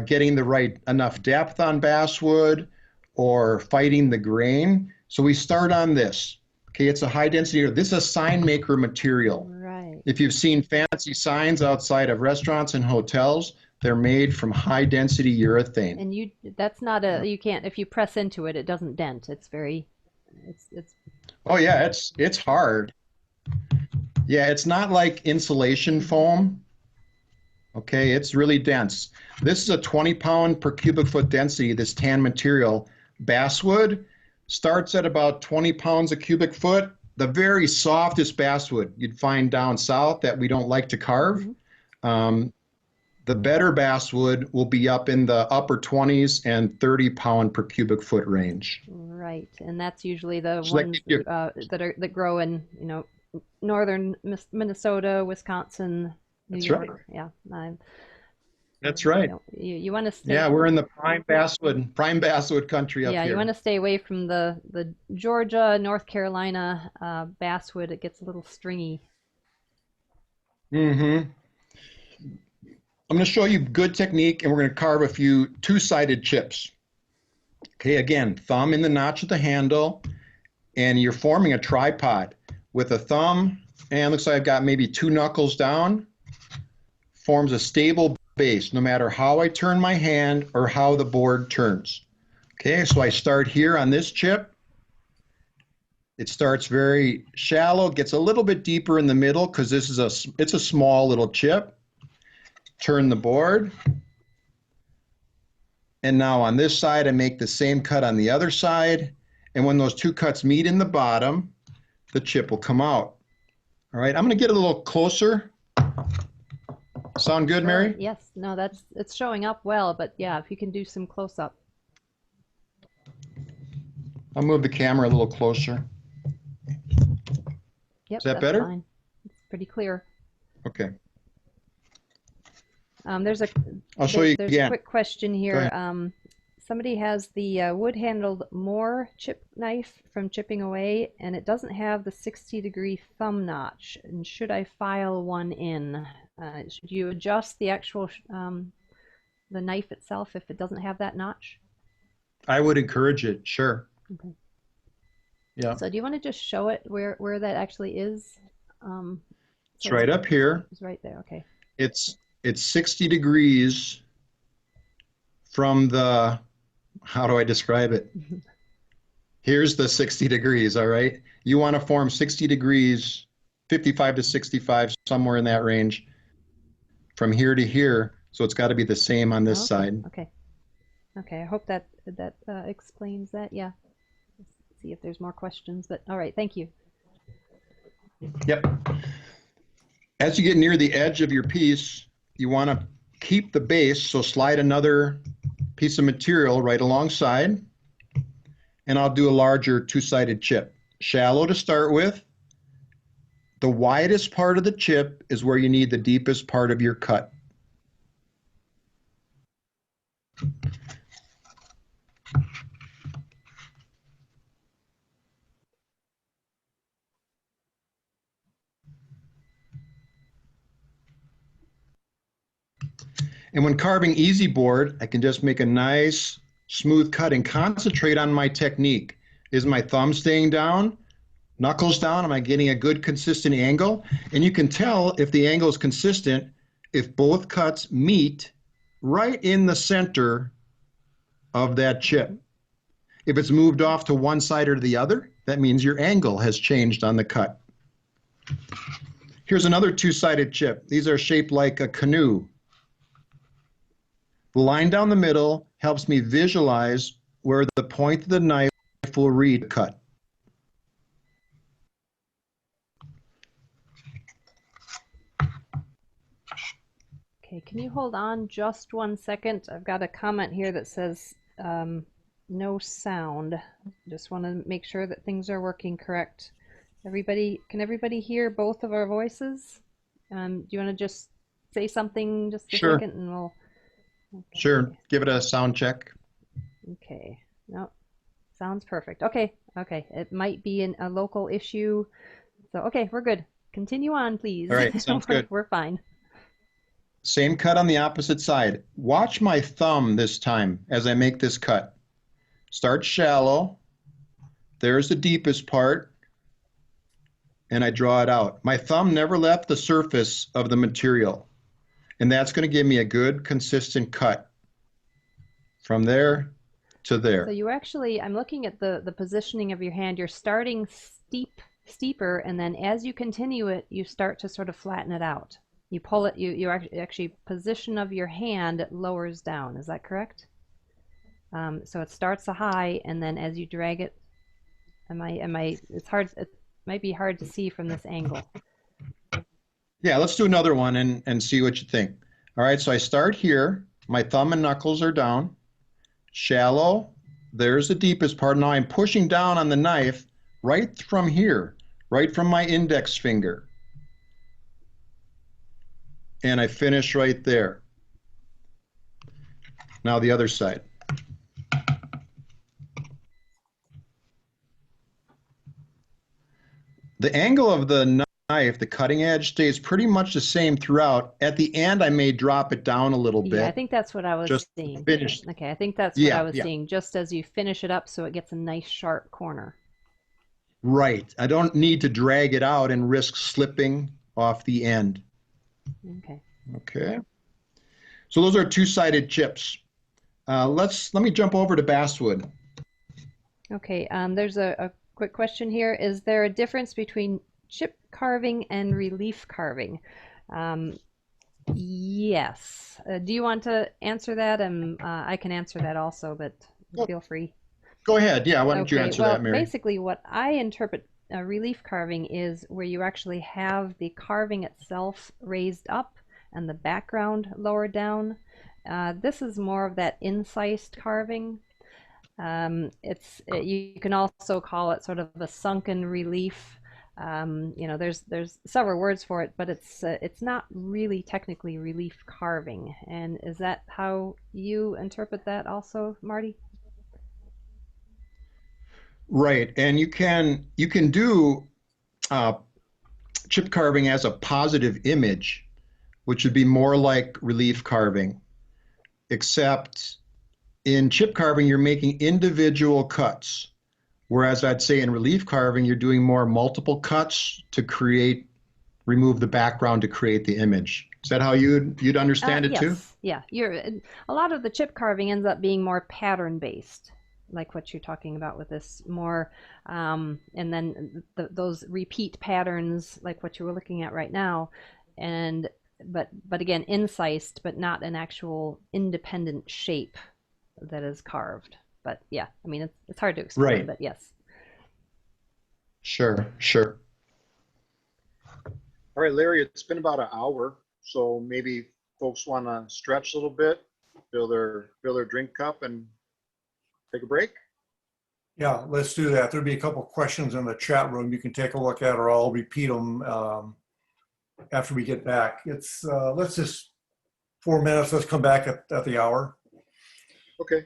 getting the right enough depth on basswood or fighting the grain. So we start on this. Okay, it's a high density. This is a sign maker material. Right. If you've seen fancy signs outside of restaurants and hotels, they're made from high density urethane. And that's not you can't, if you press into it, it doesn't dent. It's very, it's. Oh yeah, it's hard. Yeah, it's not like insulation foam. Okay, it's really dense. This is a 20 pound per cubic foot density, this tan material. Basswood starts at about 20 pounds a cubic foot. The very softest basswood you'd find down south that we don't like to carve. Mm-hmm. The better basswood will be up in the upper 20s and 30 pound per cubic foot range. Right, and that's usually the So ones that grow in northern Minnesota, Wisconsin, New That's York. right. Yeah, that's right. You want to stay. Yeah, we're in the prime basswood country up here. Yeah, you want to stay away from the Georgia, North Carolina basswood. It gets a little stringy. Mm-hmm. I'm going to show you good technique, and we're going to carve a few two-sided chips. Okay, again, thumb in the notch of the handle, and you're forming a tripod with a thumb, and looks like I've got maybe 2 knuckles down, forms a stable base no matter how I turn my hand or how the board turns. Okay, so I start here on this chip. It starts very shallow, gets a little bit deeper in the middle because it's a small little chip. Turn the board. And now on this side, I make the same cut on the other side. And when those 2 cuts meet in the bottom, the chip will come out. All right, I'm going to get a little closer. Sound good, Mary? Yes, no, it's showing up well, but yeah, if you can do some close up. I'll move the camera a little closer. Yep, Is that that's better? Fine. It's pretty clear. Okay. I'll show you there's again. a quick question Go here. ahead. Somebody has the wood-handled Moore chip knife from chipping away, and it doesn't have the 60-degree thumb notch. And should I file one in? Should you adjust the actual the knife itself if it doesn't have that notch? I would encourage it, sure. Okay. Yeah. So do you want to just show it where that actually is? It's right up here. It's right there. Okay. It's 60 degrees from the, how do I describe it? Here's the 60 degrees, all right? You want to form 60 degrees, 55 to 65, somewhere in that range, from here to here. So it's got to be the same on this side. Okay. Okay. I hope that explains that. Yeah. Let's see if there's more questions, but all right. Thank you. Yep. As you get near the edge of your piece, you want to keep the base, so slide another piece of material right alongside, and I'll do a larger 2-sided chip. Shallow to start with. The widest part of the chip is where you need the deepest part of your cut. And when carving Easy Board, I can just make a nice smooth cut and concentrate on my technique. Is my thumb staying down? Knuckles down, am I getting a good consistent angle? And you can tell if the angle is consistent if both cuts meet right in the center of that chip. If it's moved off to one side or the other, that means your angle has changed on the cut. Here's another two-sided chip. These are shaped like a canoe. The line down the middle helps me visualize where the point of the knife will reach the cut. Okay, can you hold on just 1 second? I've got a comment here that says no sound. Just want to make sure that things are working correct. Can everybody hear both of our voices? Do you want to just say something just a Sure. second and we'll... Okay. Sure, give it a sound check. Okay, no, sounds perfect. Okay, it might be a local issue. So, okay, we're good. Continue on, please. All right, sounds good. We're fine. Same cut on the opposite side. Watch my thumb this time as I make this cut. Start shallow. There's the deepest part. And I draw it out. My thumb never left the surface of the material. And that's going to give me a good, consistent cut from there to there. So you actually, I'm looking at the positioning of your hand. You're starting steeper, and then as you continue it, you start to sort of flatten it out. You pull it, you actually position of your hand lowers down. Is that correct? So it starts high, and then as you drag it, it's hard, it might be hard to see from this angle. Yeah, let's do another one and see what you think. All right, so I start here. My thumb and knuckles are down. Shallow. There's the deepest part. Now I'm pushing down on the knife right from here, right from my index finger. And I finish right there. Now the other side. The angle of the knife, the cutting edge, stays pretty much the same throughout. At the end, I may drop it down a little bit. Yeah, I think that's what I was just seeing. finish. Okay, I think that's what I was seeing, just as you finish it up so it gets a nice sharp corner. Right. I don't need to drag it out and risk slipping off the end. Okay. Okay. So those are two-sided chips. Let me jump over to Basswood. Okay, there's a quick question here. Is there a difference between chip carving and relief carving? Yes. Do you want to answer that? I can answer that also, but feel free. Go ahead. Yeah, why don't you answer that, Mary? Basically what I interpret relief carving is where you actually have the carving itself raised up and the background lowered down. This is more of that incised carving. You can also call it sort of a sunken relief. You know, there's several words for it, but it's not really technically relief carving. And is that how you interpret that also, Marty? Right, and you can do chip carving as a positive image, which would be more like relief carving, except in chip carving you're making individual cuts, whereas I'd say in relief carving you're doing more multiple cuts to remove the background to create the image. Is that how you'd understand it too? Yes, yeah. A lot of the chip carving ends up being more pattern based, like what you're talking about with this more, and then those repeat patterns, like what you were looking at right now, but again incised, but not an actual independent shape that is carved. But yeah, I mean it's hard to explain, right. But yes. Sure. All right, Larry, it's been about an hour, so maybe folks want to stretch a little bit, fill their drink cup and take a break. Yeah, let's do that. There'll be a couple questions in the chat room you can take a look at, or I'll repeat them after we get back. It's let's just 4 minutes. Let's come back at the hour. Okay.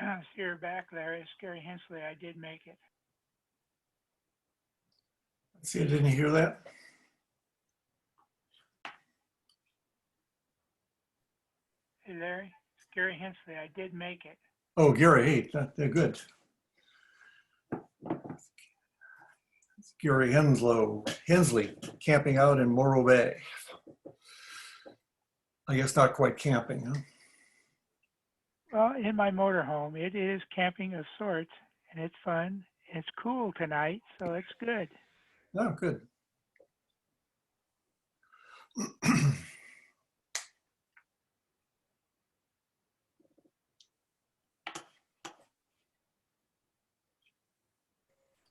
So you're back, Larry. It's Gary Hensley. I did make it. See, I didn't hear that. Hey, Larry. It's Gary Hensley. I did make it. Oh, Gary, hey, they're good. It's Gary Hensley, camping out in Morro Bay. I guess not quite camping, huh? Well, in my motorhome, it is camping of sorts, and it's fun. It's cool tonight, so it's good. Oh, good.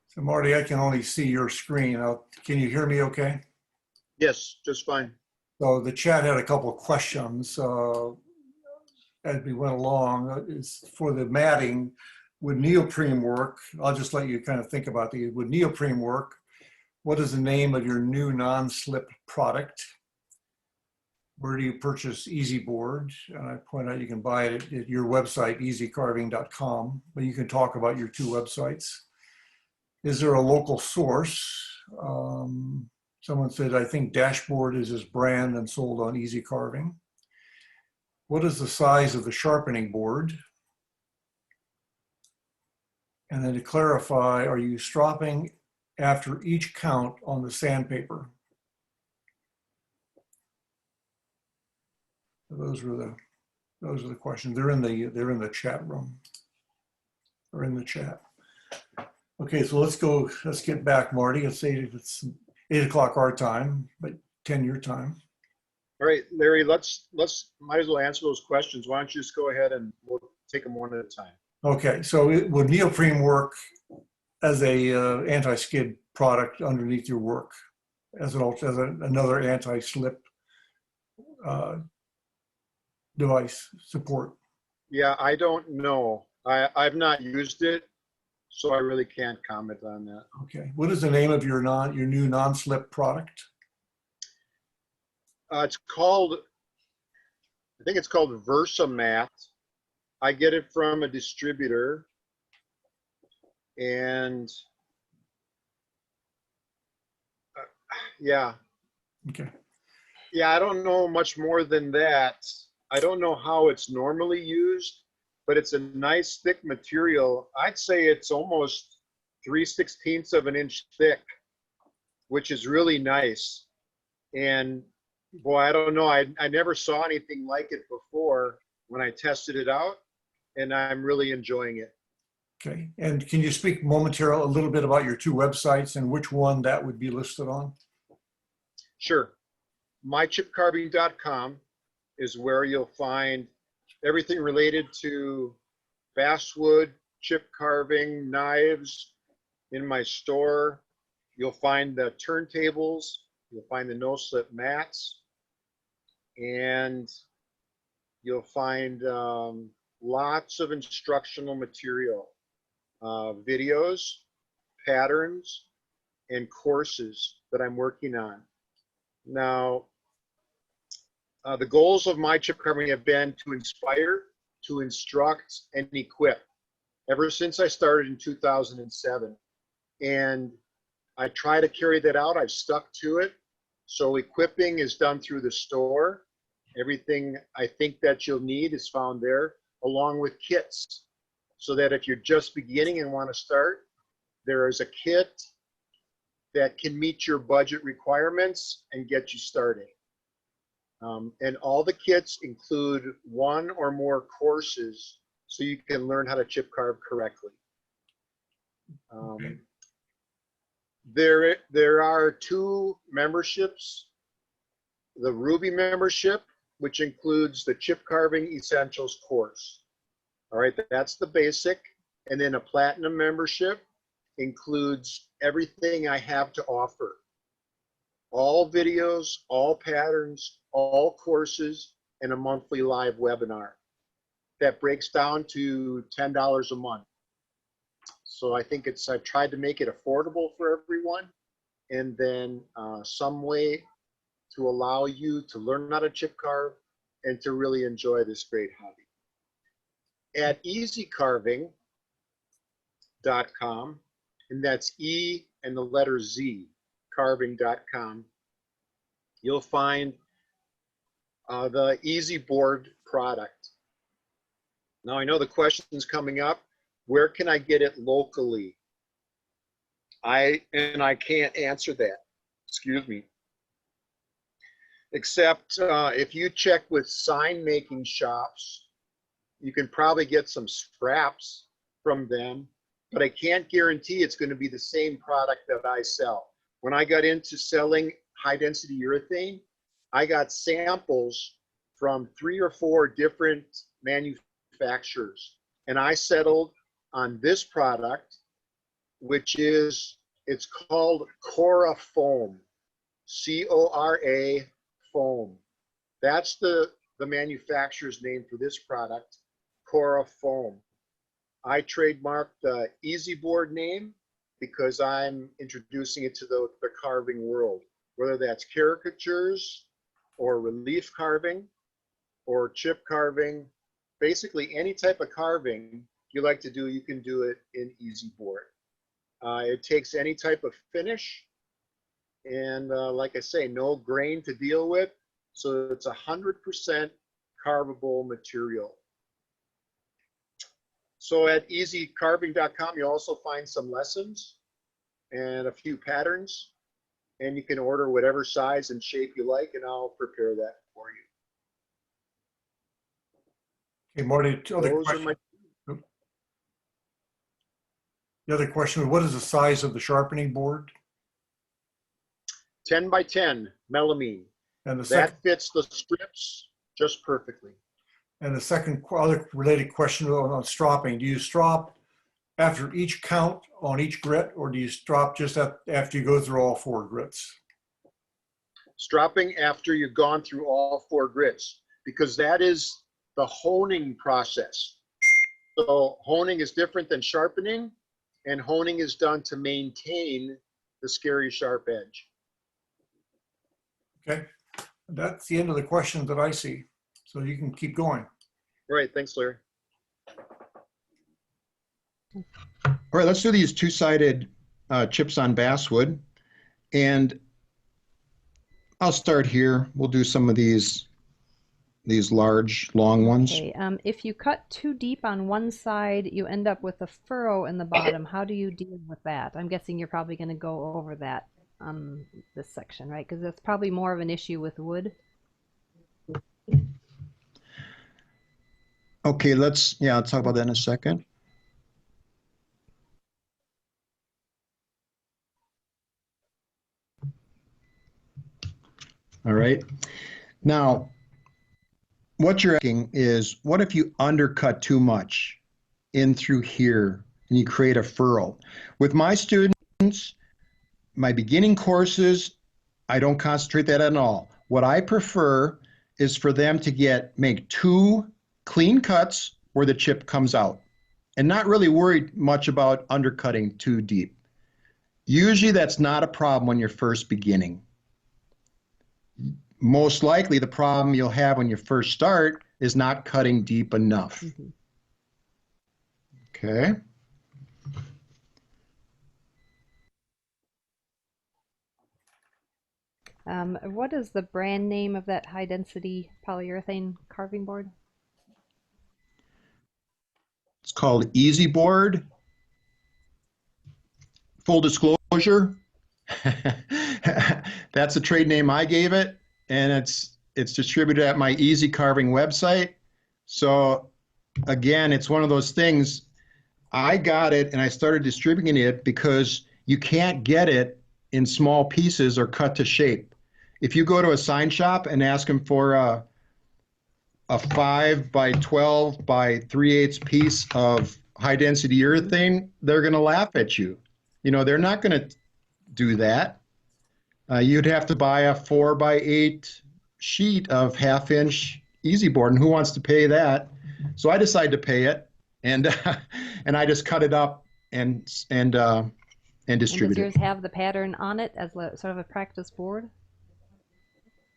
So Marty, I can only see your screen. Can you hear me okay? Yes, just fine. So the chat had a couple of questions as we went along. Is for the matting, would neoprene work? I'll just let you kind of think about these. Would neoprene work? What is the name of your new non-slip product? Where do you purchase Easy Board? And I point out you can buy it at your website, easycarving.com, but you can talk about your two websites. Is there a local source? Someone said, I think Dashboard is his brand and sold on Easy Carving. What is the size of the sharpening board? And then to clarify, are you stropping after each count on the sandpaper? Those are the questions. They're in the chat room. Or in the chat. Okay, so let's get back, Marty. It's 8 o'clock our time, but 10 your time. All right, Larry, let's might as well answer those questions. Why don't you just go ahead and we'll take them one at a time. Okay, so would neoprene work as a anti-skid product underneath your work as another anti-slip device support? Yeah, I don't know. I've not used it, so I really can't comment on that. Okay, what is the name of your new non-slip product? It's called, I think it's called Versamat. I get it from a distributor, and yeah. Okay. Yeah, I don't know much more than that. I don't know how it's normally used, but it's a nice thick material. I'd say it's almost 3/16 of an inch thick, which is really nice. And boy, I don't know. I never saw anything like it before when I tested it out, and I'm really enjoying it. Okay, and can you speak momentarily a little bit about your two websites and which one that would be listed on? Sure. mychipcarving.com is where you'll find everything related to basswood, chip carving, knives. In my store, you'll find the turntables, you'll find the no-slip mats, and you'll find lots of instructional material, videos, patterns, and courses that I'm working on. Now, the goals of my chip carving have been to inspire, to instruct, and equip ever since I started in 2007. And I try to carry that out. I've stuck to it. So equipping is done through the store. Everything I think that you'll need is found there, along with kits. So that if you're just beginning and want to start, there is a kit that can meet your budget requirements and get you started. And all the kits include one or more courses so you can learn how to chip carve correctly. Okay. There are two memberships. The Ruby membership, which includes the Chip Carving Essentials course. All right, that's the basic. And then a Platinum membership includes everything I have to offer. All videos, all patterns, all courses, and a monthly live webinar. That breaks down to $10 a month. So I think I've tried to make it affordable for everyone, and then some way to allow you to learn how to chip carve and to really enjoy this great hobby. at easycarving.com, and that's E and the letter Z, carving.com, you'll find the Easy Board product. Now I know the question's coming up, where can I get it locally? I can't answer that, excuse me. Except if you check with sign making shops, you can probably get some scraps from them, but I can't guarantee it's going to be the same product that I sell. When I got into selling high density urethane, I got samples from 3 or 4 different manufacturers, and I settled on this product, which is, it's called Cora Foam, C-O-R-A Foam. That's the manufacturer's name for this product, Cora Foam. I trademarked the Easy Board name because I'm introducing it to the carving world, whether that's caricatures or relief carving or chip carving. Basically any type of carving you like to do, you can do it in Easy Board. It takes any type of finish, and like I say, no grain to deal with, so it's 100% carvable material. So at easycarving.com, you'll also find some lessons and a few patterns, and you can order whatever size and shape you like, and I'll prepare that for you. Okay, Marty, the other question, what is the size of the sharpening board? 10 by 10 melamine. And that fits the strips just perfectly. And the second other related question on stropping, do you strop after each count on each grit, or do you strop just after you go through all 4 grits? Stropping after you've gone through all 4 grits, because that is the honing process. So honing is different than sharpening, and honing is done to maintain the scary sharp edge. Okay, that's the end of the questions that I see. So you can keep going. All right, thanks, Larry. All right, let's do these two-sided chips on basswood. And I'll start here. We'll do some of these large, long ones. Okay, if you cut too deep on one side, you end up with a furrow in the bottom. How do you deal with that? I'm guessing you're probably going to go over that on this section, right? Because that's probably more of an issue with wood. Okay, I'll talk about that in a second. All right. Now, what you're asking is, what if you undercut too much in through here and you create a furrow? With my students, my beginning courses, I don't concentrate that at all. What I prefer is for them to make 2 clean cuts where the chip comes out and not really worried much about undercutting too deep. Usually that's not a problem when you're first beginning. Most likely the problem you'll have when you first start is not cutting deep enough. Mm-hmm. Okay. What is the brand name of that high density polyurethane carving board? It's called Easy Board. Full disclosure, that's a trade name I gave it, and it's distributed at my Easy Carving website. So again, it's one of those things, I got it and I started distributing it because you can't get it in small pieces or cut to shape. If you go to a sign shop and ask them for a 5 by 12 by 3/8 piece of high density urethane, they're going to laugh at you. You know, they're not going to do that. You'd have to buy a 4 by 8 sheet of 1/2 inch Easy Board, and who wants to pay that? So I decided to pay it, and and I just cut it up and distribute and does it. yours have the pattern on it as sort of a practice board?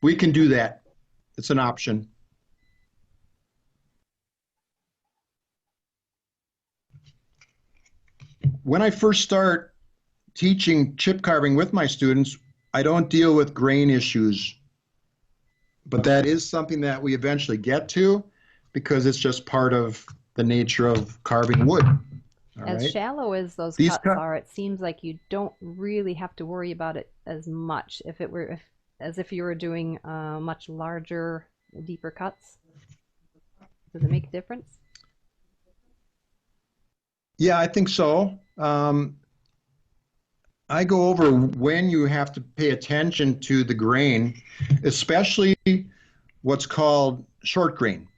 We can do that. It's an option. when I first start teaching chip carving with my students, I don't deal with grain issues, but that is something that we eventually get to because it's just part of the nature of carving wood. All As right? shallow as those These cuts are, it seems like you don't really have to worry about it as much if it were as if you were doing much larger, deeper cuts. Does it make a difference? Yeah, I think so. I go over when you have to pay attention to the grain, especially what's called short grain.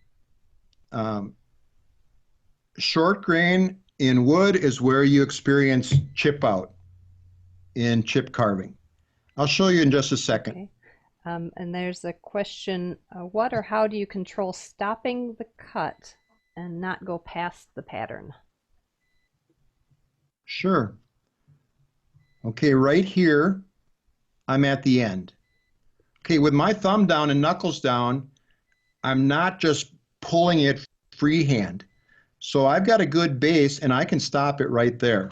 Short grain in wood is where you experience chip out in chip carving. I'll show you in just a second. Okay. And there's a question, what or how do you control stopping the cut and not go past the pattern? Sure. Okay, right here, I'm at the end. Okay, with my thumb down and knuckles down, I'm not just pulling it freehand. So I've got a good base and I can stop it right there.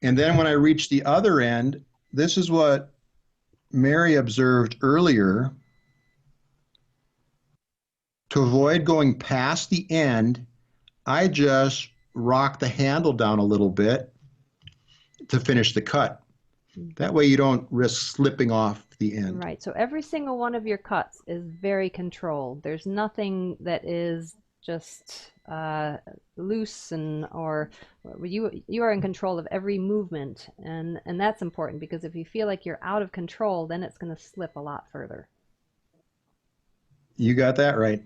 And then when I reach the other end, this is what Mary observed earlier. To avoid going past the end, I just rock the handle down a little bit to finish the cut. That way you don't risk slipping off the end. Right, so every single one of your cuts is very controlled. There's nothing that is just loose or you are in control of every movement, and that's important because if you feel like you're out of control, then it's going to slip a lot further. You got that right.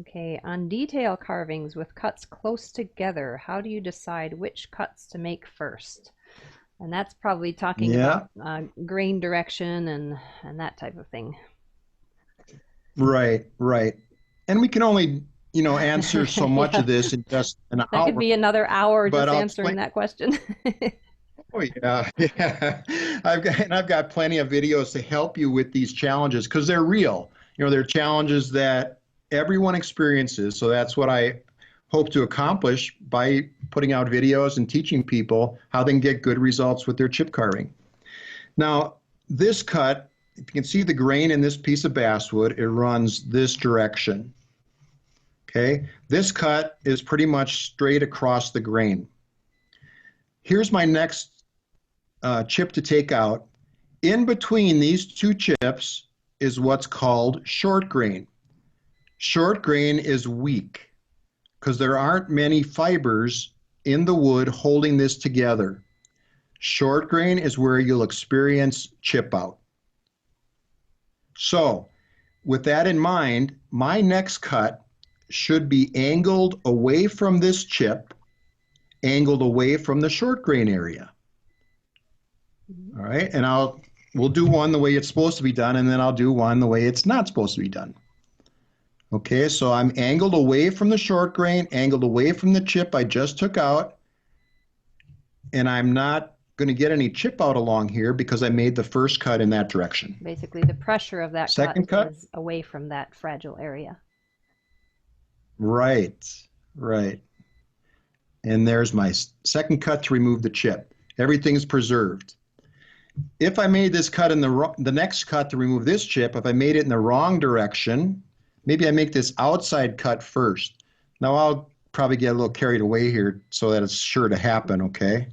Okay, on detail carvings with cuts close together, how do you decide which cuts to make first? And that's probably talking about grain direction and that type of thing. Right, right. And we can only, answer so much of this in just an hour. That could be another hour just I'll answering that question. Oh yeah, yeah. I've got plenty of videos to help you with these challenges because they're real. They're challenges that everyone experiences. So that's what I hope to accomplish by putting out videos and teaching people how they can get good results with their chip carving. Now, this cut, if you can see the grain in this piece of basswood, it runs this direction. Okay, this cut is pretty much straight across the grain. Here's my next chip to take out. In between these two chips is what's called short grain. Short grain is weak because there aren't many fibers in the wood holding this together. Short grain is where you'll experience chip out. So with that in mind, my next cut should be angled away from this chip, angled away from the short grain area. All right, and we'll do one the way it's supposed to be done, and then I'll do one the way it's not supposed to be done. Okay, so I'm angled away from the short grain, angled away from the chip I just took out, and I'm not going to get any chip out along here because I made the first cut in that direction. Basically, the pressure of that Second cut is away from that fragile area. Right, right. And there's my second cut to remove the chip. Everything's preserved. If I made this cut in the next cut to remove this chip, if I made it in the wrong direction, maybe I make this outside cut first. Now I'll probably get a little carried away here so that it's sure to happen, okay?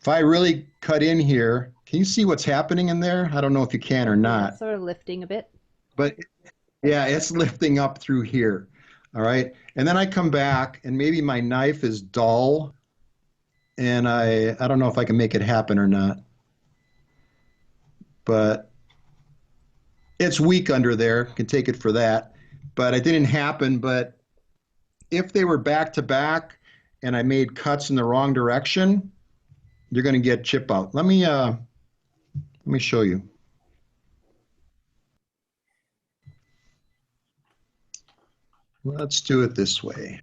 If I really cut in here, can you see what's happening in there? I don't know if you can or not. It's sort of lifting a bit. But yeah, it's lifting up through here. All right. And then I come back and maybe my knife is dull and I don't know if I can make it happen or not. But it's weak under there. Can take it for that. But it didn't happen. But if they were back to back and I made cuts in the wrong direction, you're going to get chip out. Let me show you. Let's do it this way.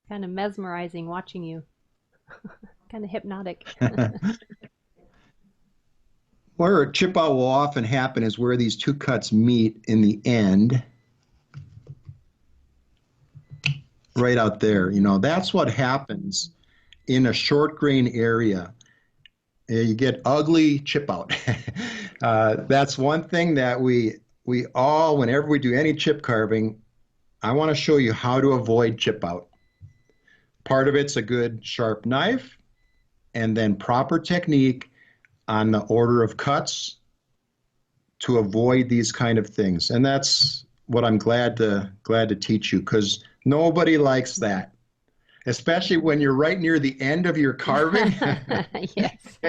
kind of mesmerizing watching you. Kind of hypnotic. Where a chip out will often happen is where these two cuts meet in the end. Right out there, you know, that's what happens in a short grain area. You get ugly chip out. That's one thing that we all, whenever we do any chip carving, I want to show you how to avoid chip out. Part of it's a good sharp knife and then proper technique on the order of cuts to avoid these kind of things. And that's what I'm glad to teach you, because nobody likes that, especially when you're right near the end of your carving. Yes.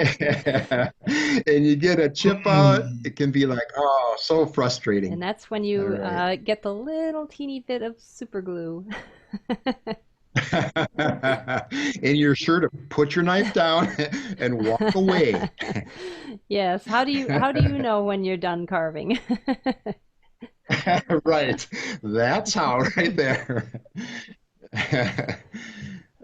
And you get a chip out, it can be like, oh, so frustrating. And that's when you Right. get the little teeny bit of super glue. And you're sure to put your knife down and walk away. Yes. How do you know when you're done carving? Right. That's how, right there.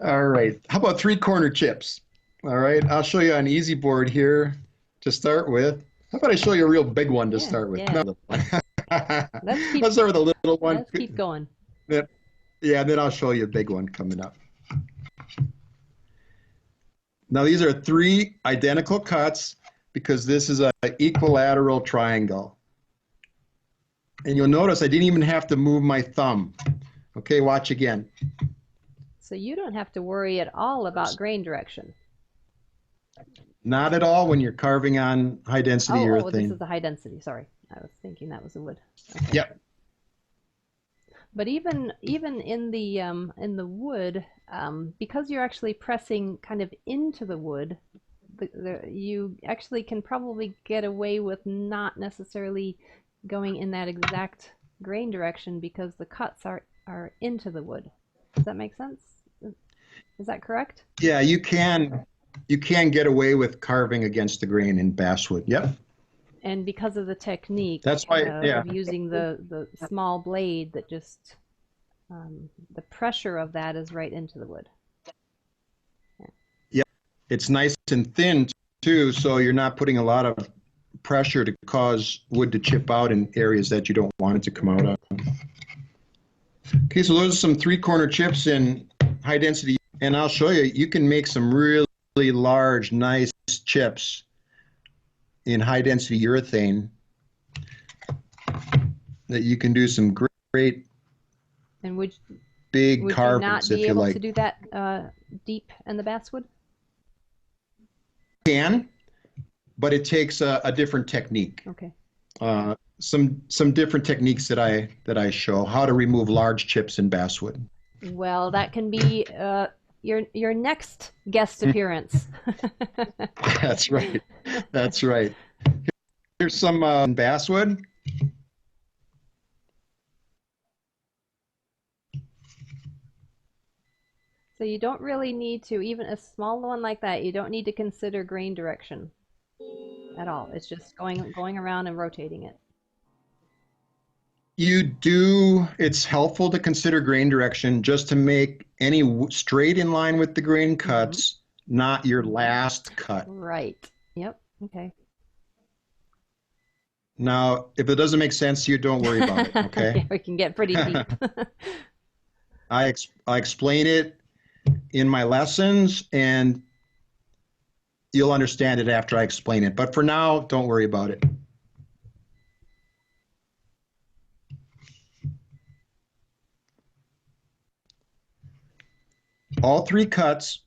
All right. How about three-corner chips? All right. I'll show you an easy board here to start with. How about I show you a real big one to Yeah, start with? yeah. No. Let's start with a little one. Let's keep going. Yeah, then I'll show you a big one coming up. Now these are three identical cuts because this is an equilateral triangle. And you'll notice I didn't even have to move my thumb. Okay, watch again. So you don't have to worry at all about grain direction. Not at all when you're carving on high density urethane. Oh, this is the high density. Sorry, I was thinking that was the wood. Okay. Yep. But even in the wood, because you're actually pressing kind of into the wood, you actually can probably get away with not necessarily going in that exact grain direction because the cuts are into the wood. Does that make sense? Is that correct? Yeah, you can get away with carving against the grain in basswood. Yep. And because of the technique That's why, yeah. of using the small blade that just the pressure of that is right into the wood. Yep. It's nice and thin too, so you're not putting a lot of pressure to cause wood to chip out in areas that you don't want it to come out of. Okay, so those are some three-corner chips in high density, and I'll show you, you can make some really large, nice chips in high density urethane that you can do some great And would big you not carvings be if you able like. to do that deep in the basswood? Can, but it takes a different technique. Okay. Some different techniques that I show how to remove large chips in basswood. Well, that can be your next guest appearance. That's right. That's right. Here's some basswood. So you don't really need to, even a small one like that, you don't need to consider grain direction at all. It's just going around and rotating it. You do, it's helpful to consider grain direction just to make any straight in line with the grain cuts, not your last cut. Right. Yep. Okay. Now, if it doesn't make sense to you, don't worry about it, okay? Yeah, we can get pretty deep. I explain it in my lessons, and you'll understand it after I explain it. But for now, don't worry about it. All three cuts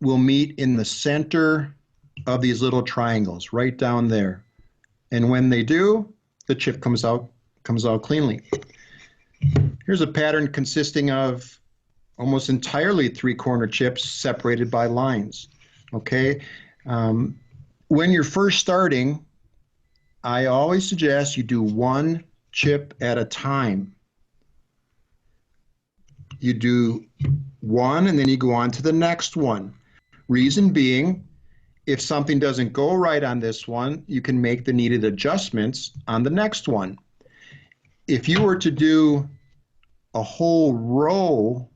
will meet in the center of these little triangles, right down there. And when they do, the chip comes out cleanly. Here's a pattern consisting of almost entirely three-corner chips separated by lines. Okay, when you're first starting, I always suggest you do one chip at a time. You do one and then you go on to the next one. Reason being, if something doesn't go right on this one, you can make the needed adjustments on the next one. If you were to do a whole row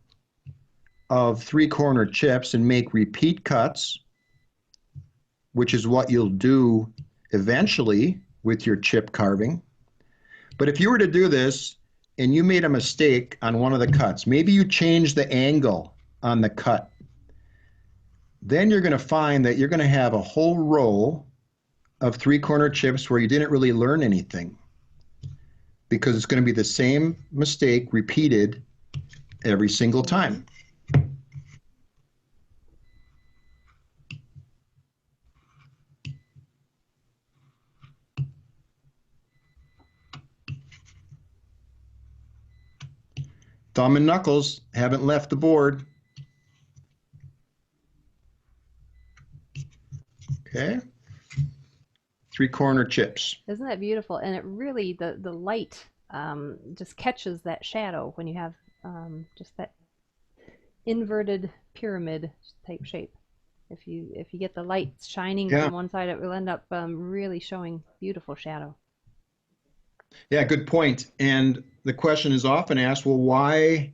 of 3-corner chips and make repeat cuts, which is what you'll do eventually with your chip carving. But if you were to do this and you made a mistake on one of the cuts, maybe you changed the angle on the cut, then you're going to find that you're going to have a whole row of 3-corner chips where you didn't really learn anything, because it's going to be the same mistake repeated every single time. Thumb and knuckles haven't left the board. Okay. 3-corner chips. Isn't that beautiful? And it really, the light just catches that shadow when you have just that inverted pyramid type shape. If you get the light shining from one side, it will end up really showing beautiful shadow. Yeah, good point. And the question is often asked, well, why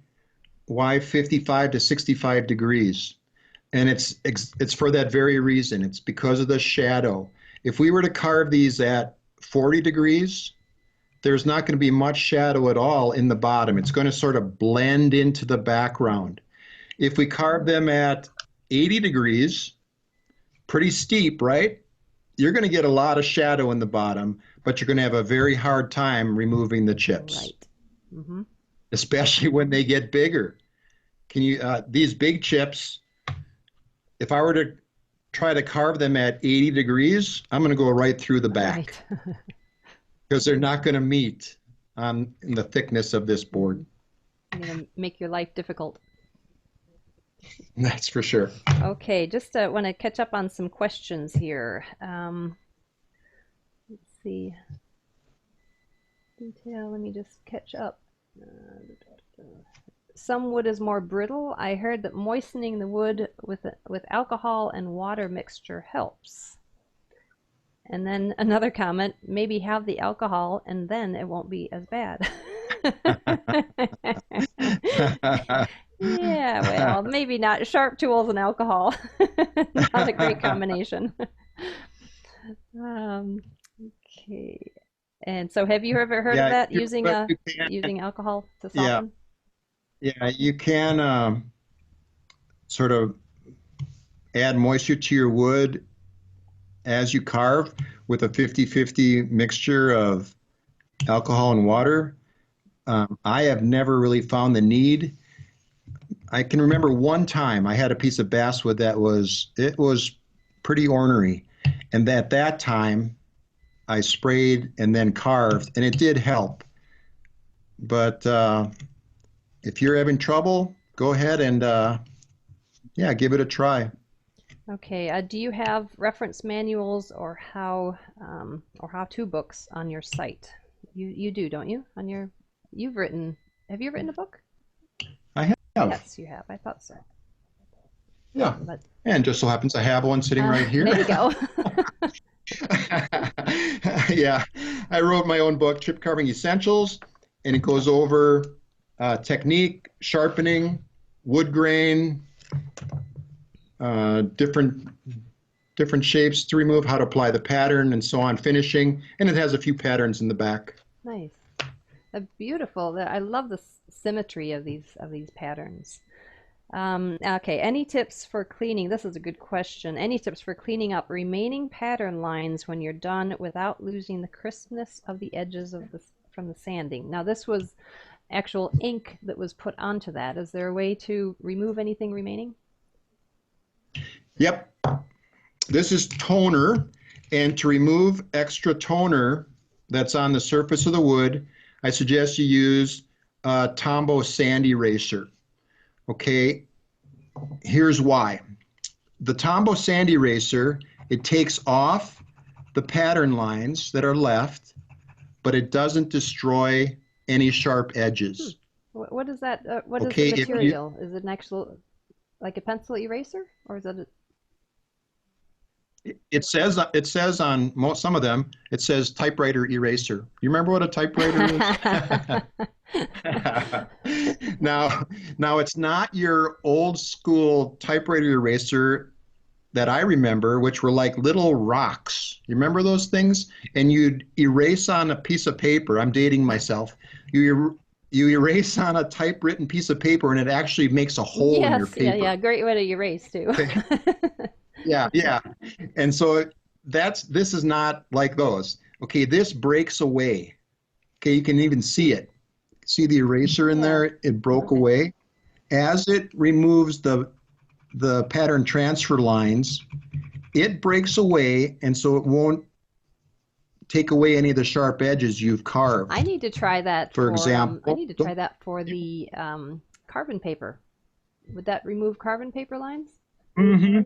55 to 65 degrees? And it's for that very reason. It's because of the shadow. If we were to carve these at 40 degrees, there's not going to be much shadow at all in the bottom. It's going to sort of blend into the background. If we carve them at 80 degrees, pretty steep, right? You're going to get a lot of shadow in the bottom, but you're going to have a very hard time removing the chips. Right. Mm-hmm. Especially when they get bigger. Can you, these big chips, if I were to try to carve them at 80 degrees, I'm going to go right through the back. Right. Because they're not going to meet in the thickness of this board. You're going to make your life difficult. That's for sure. Okay, just want to catch up on some questions here. Let's see. Detail, let me just catch up. Some wood is more brittle. I heard that moistening the wood with alcohol and water mixture helps. And then another comment, maybe have the alcohol and then it won't be as bad. Yeah, well, maybe not. Sharp tools and alcohol. Not a great combination. Okay. And so have you ever heard of that, using alcohol to soften? Yeah, you can sort of add moisture to your wood as you carve with a 50-50 mixture of alcohol and water. I have never really found the need. I can remember one time I had a piece of basswood that was pretty ornery, and at that time I sprayed and then carved, and it did help. But if you're having trouble, go ahead and yeah, give it a try. Okay. Do you have reference manuals or how-to books on your site? You do, don't you? Have you written a book? I have. Yes, you have. I thought so. Yeah. But, and just so happens I have one sitting right here. There you go. Yeah, I wrote my own book, Chip Carving Essentials, and it goes over technique, sharpening, wood grain, different shapes to remove, how to apply the pattern, and so on, finishing, and it has a few patterns in the back. Nice. Beautiful. I love the symmetry of these patterns. Okay, any tips for cleaning? This is a good question. Any tips for cleaning up remaining pattern lines when you're done without losing the crispness of the edges from the sanding? Now, this was actual ink that was put onto that. Is there a way to remove anything remaining? Yep. This is toner, and to remove extra toner that's on the surface of the wood, I suggest you use a Tombow sand eraser. Okay, here's why. The Tombow sand eraser, it takes off the pattern lines that are left, but it doesn't destroy any sharp edges. What is that? What is the material? Is it an actual, like a pencil eraser, or is it? It says on some of them, it says typewriter eraser. You remember what a typewriter is? Now it's not your old school typewriter eraser that I remember, which were like little rocks. You remember those things? And you'd erase on a piece of paper. I'm dating myself. You erase on a typewritten piece of paper, and it actually makes a hole in your Yes, yeah, paper. yeah. Great way to erase too. Okay. Yeah, yeah. And so this is not like those. Okay, this breaks away. Okay, you can even see it. See the eraser in Yeah. there? It broke Okay. away. As it removes the pattern transfer lines, it breaks away, and so it won't take away any of the sharp edges you've carved. I need to try that For for example, I need to try that for the carbon paper. Would that remove carbon paper lines? Mm-hmm.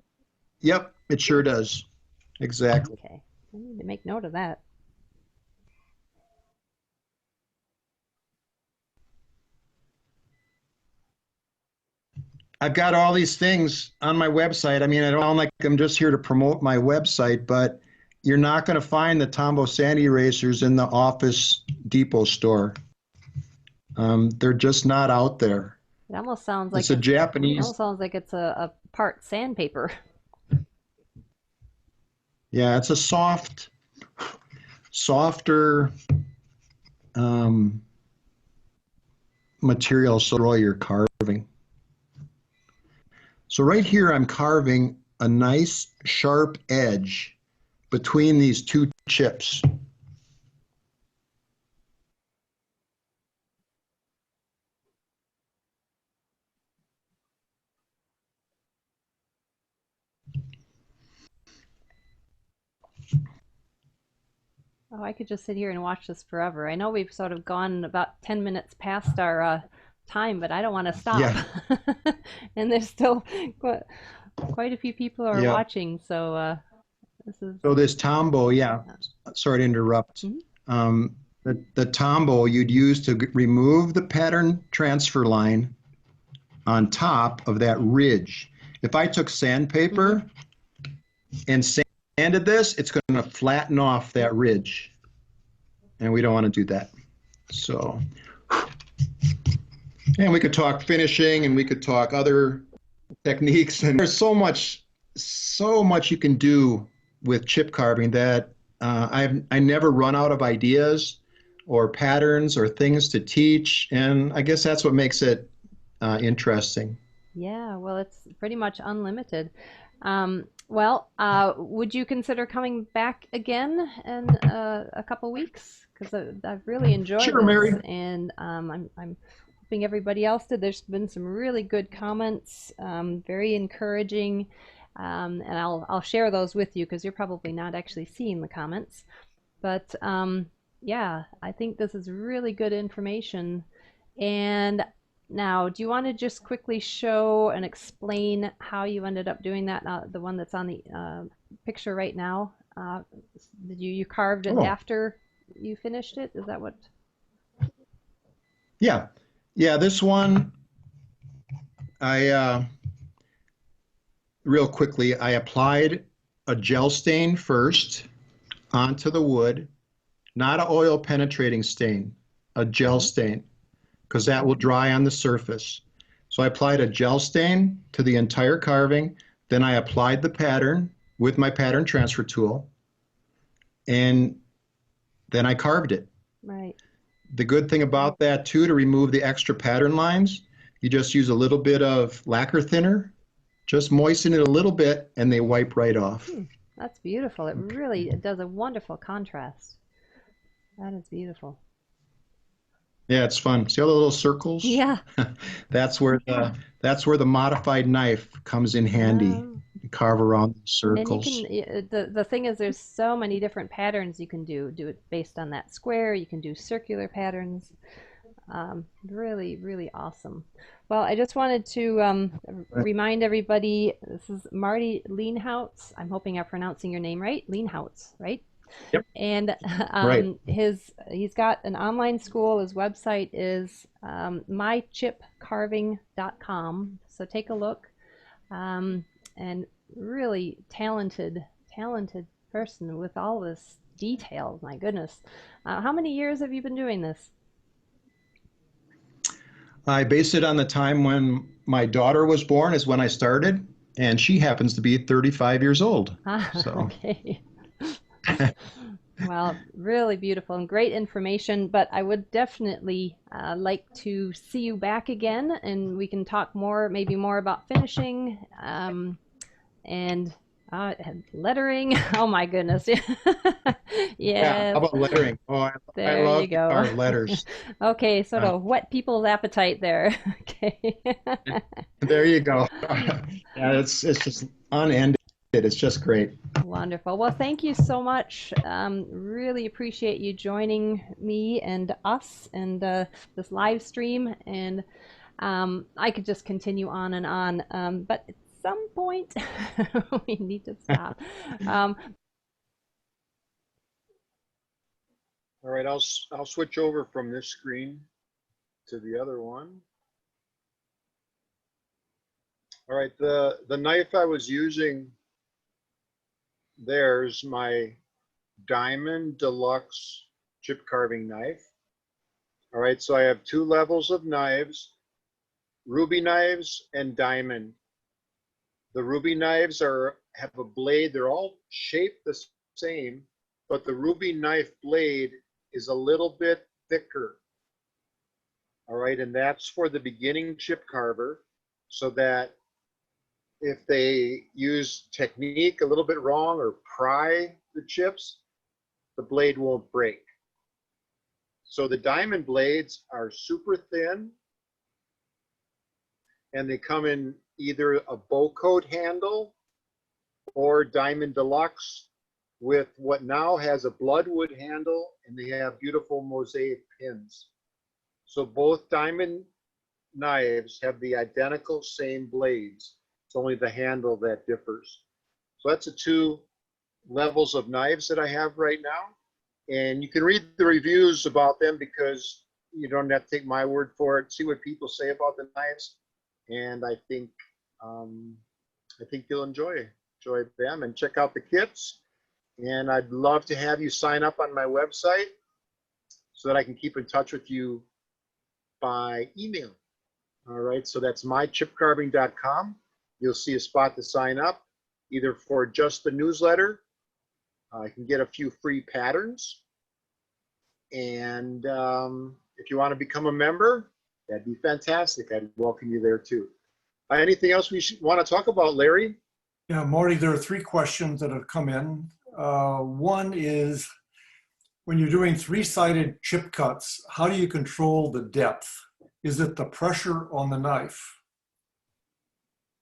Yep, it sure does. Exactly. Okay. I need to make note of that. I've got all these things on my website. I mean, I don't sound like I'm just here to promote my website, but you're not going to find the Tombow Sandy erasers in the Office Depot store. They're just not out there. It almost sounds like It's a it Japanese. almost sounds like it's a part sandpaper. Yeah, it's a softer material, so draw your carving. So right here, I'm carving a nice sharp edge between these two chips. Oh, I could just sit here and watch this forever. I know we've sort of gone about 10 minutes past our time, but I don't want to stop. Yeah. And there's still quite a few people are Yeah. watching, so this is. So this Tombow, yeah, sorry to interrupt. Mhm. The Tombow you'd use to remove the pattern transfer line on top of that ridge. If I took sandpaper and sanded this, it's going to flatten off that ridge. And we don't want to do that. So, and we could talk finishing, and we could talk other techniques. And there's so much you can do with chip carving that I never run out of ideas or patterns or things to teach. And I guess that's what makes it interesting. Yeah, well, it's pretty much unlimited. Would you consider coming back again in a couple weeks? Because I've really enjoyed Sure, this, Mary. and I'm hoping everybody else did. There's been some really good comments, very encouraging, and I'll share those with you because you're probably not actually seeing the comments. But yeah, I think this is really good information. And now, do you want to just quickly show and explain how you ended up doing that? The one that's on the picture right now. Did you carved it Oh. after you finished it? Is that what? Yeah. Yeah, this one, real quickly, I applied a gel stain first onto the wood, not an oil penetrating stain, a gel stain, because that will dry on the surface. So I applied a gel stain to the entire carving, then I applied the pattern with my pattern transfer tool, and then I carved it. Right. The good thing about that too, to remove the extra pattern lines, you just use a little bit of lacquer thinner, just moisten it a little bit, and they wipe right off. That's beautiful. It does a wonderful contrast. That is beautiful. Yeah, it's fun. See all the little circles? Yeah. That's where the modified knife comes in handy. Oh. You carve around the And you circles. can, the thing is, there's so many different patterns you can do. Do it based on that square. You can do circular patterns. Really, really awesome. Well, I just wanted to remind everybody, this is Marty Leenhouts. I'm hoping I'm pronouncing your name right. Leenhouts, right? Yep. And Right. he's got an online school. His website is mychipcarving.com. So take a look. And really talented person with all this detail. My goodness. How many years have you been doing this? I base it on the time when my daughter was born is when I started, and she happens to be 35 years old. So Okay. Well, really beautiful and great information, but I would definitely like to see you back again and we can talk more, maybe more about finishing and lettering. Oh my goodness. yeah, Yes, how about lettering? Oh, I there you love to go. carve letters. Okay, sort Uh, of whet people's appetite there. Okay. there you go. Yeah, it's just unending. It's just great. Wonderful. Well, thank you so much. Really appreciate you joining me and us and this live stream. And I could just continue on and on, but at some point we need to stop. All right, I'll switch over from this screen to the other one. All right, the knife I was using, there's my Diamond Deluxe chip carving knife. All right, so I have two levels of knives, ruby knives and diamond. The ruby knives have a blade, they're all shaped the same, but the ruby knife blade is a little bit thicker. All right, and that's for the beginning chip carver, so that if they use technique a little bit wrong or pry the chips, the blade won't break. So the diamond blades are super thin and they come in either a bow coat handle or Diamond Deluxe with what now has a bloodwood handle, and they have beautiful mosaic pins. So both diamond knives have the identical same blades. It's only the handle that differs. So that's the two levels of knives that I have right now. And you can read the reviews about them because you don't have to take my word for it. See what people say about the knives. And I think you'll enjoy them and check out the kits. And I'd love to have you sign up on my website so that I can keep in touch with you by email. All right, so that's mychipcarving.com. You'll see a spot to sign up, either for just the newsletter. I can get a few free patterns. And if you want to become a member, that'd be fantastic. I'd welcome you there too. Anything else we want to talk about, Larry? Yeah, Marty, there are three questions that have come in. One is, when you're doing three-sided chip cuts, how do you control the depth? Is it the pressure on the knife?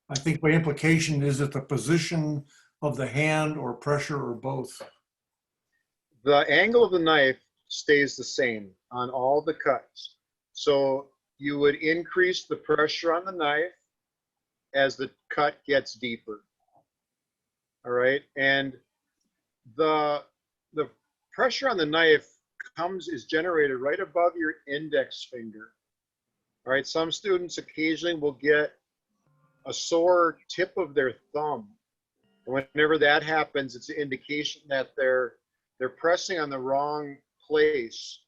I think by implication, is it the position of the hand or pressure or both? The angle of the knife stays the same on all the cuts. So you would increase the pressure on the knife as the cut gets deeper. All right, and the pressure on the knife is generated right above your index finger. All right, some students occasionally will get a sore tip of their thumb. And whenever that happens, it's an indication that they're pressing on the wrong place.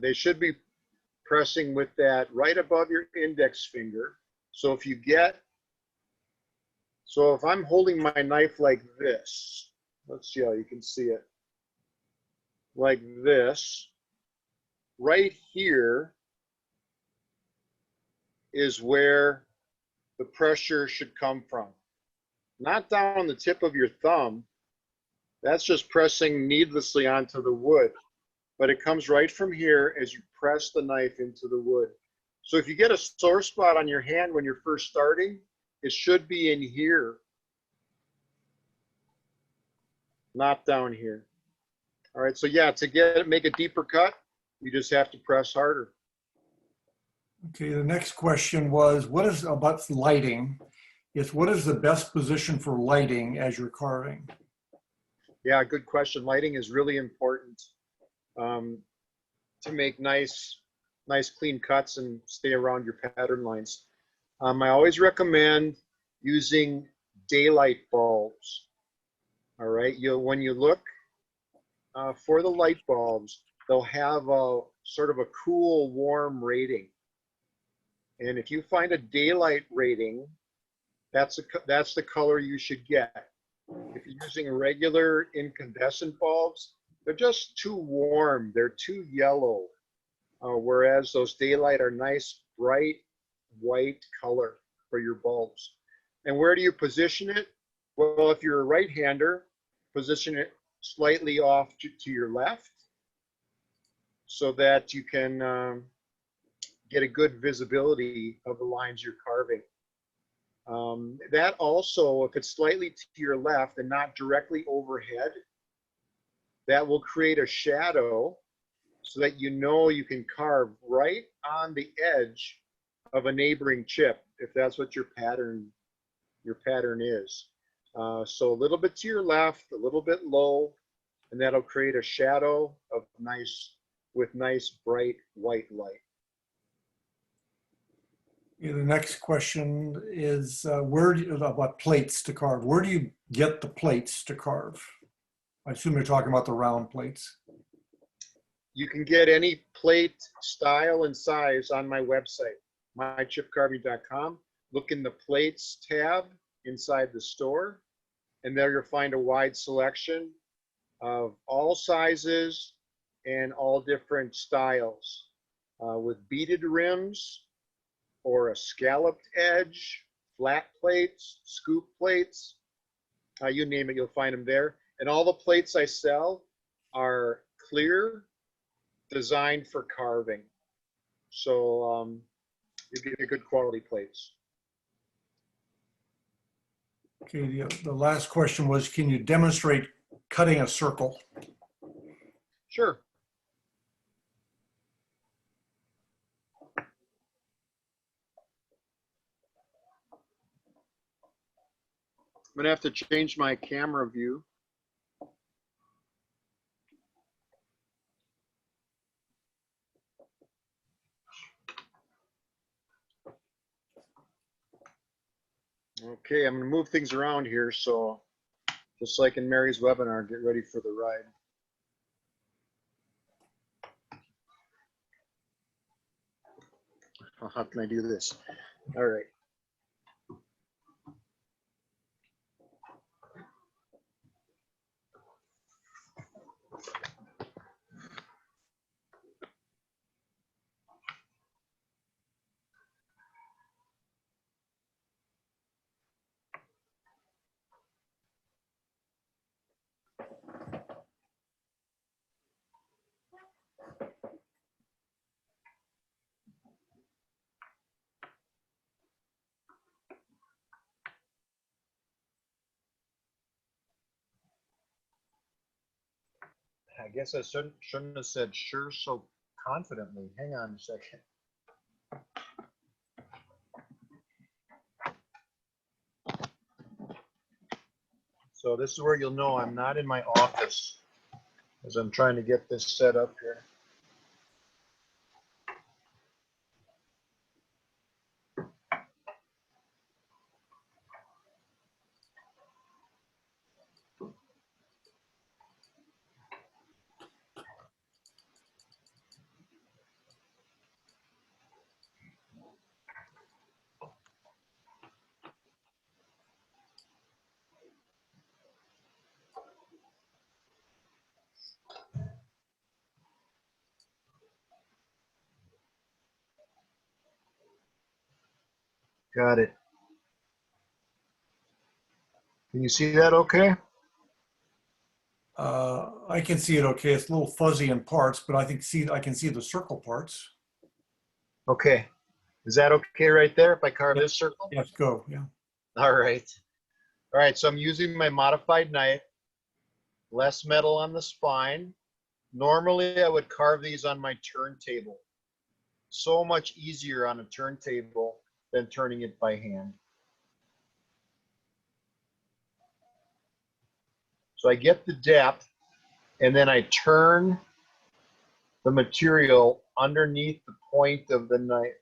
They should be pressing with that right above your index finger. So if I'm holding my knife like this, let's see how you can see it. Like this, right here is where the pressure should come from. Not down the tip of your thumb. That's just pressing needlessly onto the wood. But it comes right from here as you press the knife into the wood. So if you get a sore spot on your hand when you're first starting, it should be in here, not down here. All right, so yeah, to make a deeper cut, you just have to press harder. Okay, the next question was, what is about lighting? What is the best position for lighting as you're carving? Yeah, good question. Lighting is really important to make nice clean cuts and stay around your pattern lines. I always recommend using daylight bulbs. All right, when you look for the light bulbs, they'll have a sort of a cool, warm rating. And if you find a daylight rating, that's the color you should get. If you're using regular incandescent bulbs, they're just too warm. They're too yellow. Whereas those daylight are nice, bright, white color for your bulbs. And where do you position it? Well, if you're a right-hander, position it slightly off to your left so that you can get a good visibility of the lines you're carving. That also, if it's slightly to your left and not directly overhead, that will create a shadow so that you know you can carve right on the edge of a neighboring chip, if that's what your pattern is. So a little bit to your left, a little bit low, and that'll create a shadow of nice bright white light. The next question is about plates to carve. Where do you get the plates to carve? I assume you're talking about the round plates. You can get any plate style and size on my website, mychipcarving.com. Look in the plates tab inside the store, and there you'll find a wide selection of all sizes and all different styles with beaded rims or a scalloped edge, flat plates, scoop plates, you name it, you'll find them there. And all the plates I sell are clear, designed for carving. So you get good quality plates. Okay, the last question was, can you demonstrate cutting a circle? Sure. I'm gonna have to change my camera view. Okay, I'm gonna move things around here, so just like in Mary's webinar, get ready for the ride. How can I do this? All right. I guess I shouldn't have said sure so confidently. Hang on a second. So this is where you'll know I'm not in my office as I'm trying to get this set up here. Got it. Can you see that okay? I can see it okay. It's a little fuzzy in parts, but I can see the circle parts. Okay. Is that okay right there if I carve this circle? Yes, go, yeah. All right. All right, so I'm using my modified knife, less metal on the spine. Normally I would carve these on my turntable. So much easier on a turntable than turning it by hand. So I get the depth and then I turn the material underneath the point of the knife.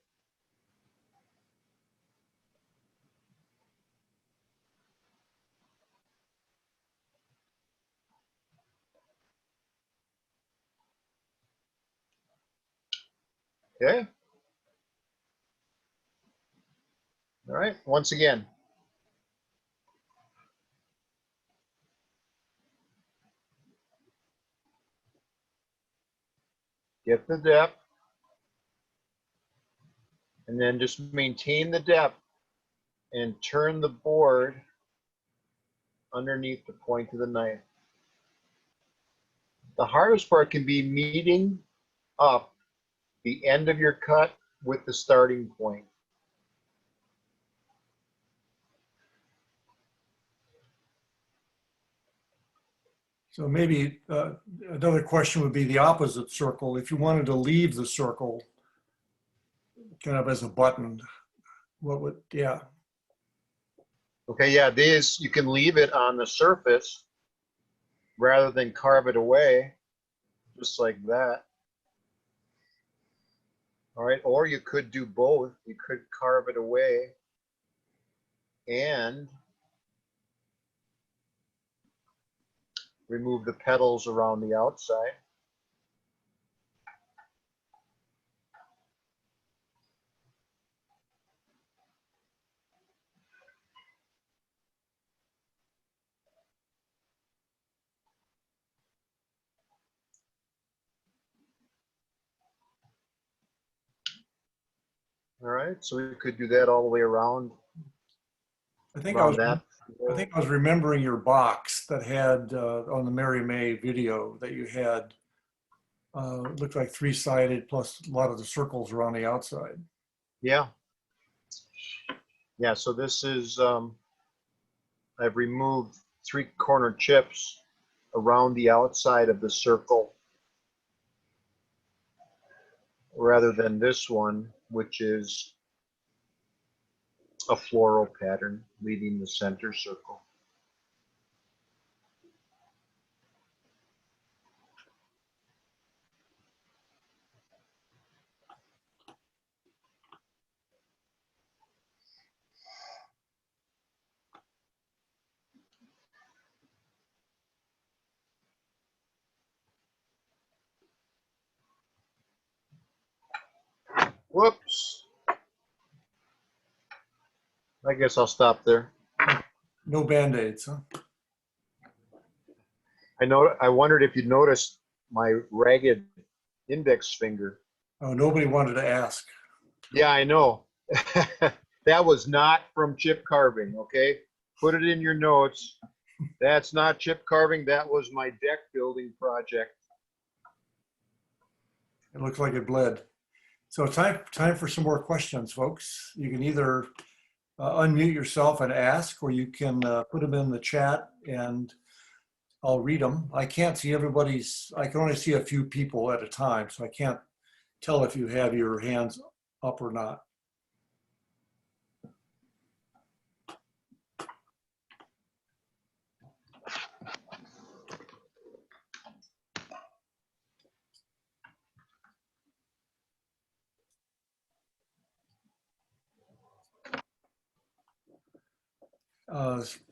Okay. All right, once again. Get the depth, and then just maintain the depth and turn the board underneath the point of the knife. The hardest part can be meeting up the end of your cut with the starting point. So maybe another question would be the opposite circle. If you wanted to leave the circle kind of as a button, what would, yeah. Okay, yeah, these, you can leave it on the surface rather than carve it away, just like that. All right, or you could do both. You could carve it away and remove the petals around the outside. All right, so we could do that all the way around. I think around that. I think I was remembering your box that had on the Mary May video that you had looked like three-sided plus a lot of the circles around the outside. Yeah. Yeah, so this is, I've removed 3-corner chips around the outside of the circle rather than this one, which is a floral pattern leading the center circle. Whoops. I guess I'll stop there. No Band-Aids, huh? I wondered if you noticed my ragged index finger. Oh, nobody wanted to ask. Yeah, I know. That was not from chip carving, okay? Put it in your notes. That's not chip carving. That was my deck building project. It looks like it bled. So time for some more questions, folks. You can either unmute yourself and ask, or you can put them in the chat and I'll read them. I can't see everybody's, I can only see a few people at a time, so I can't tell if you have your hands up or not.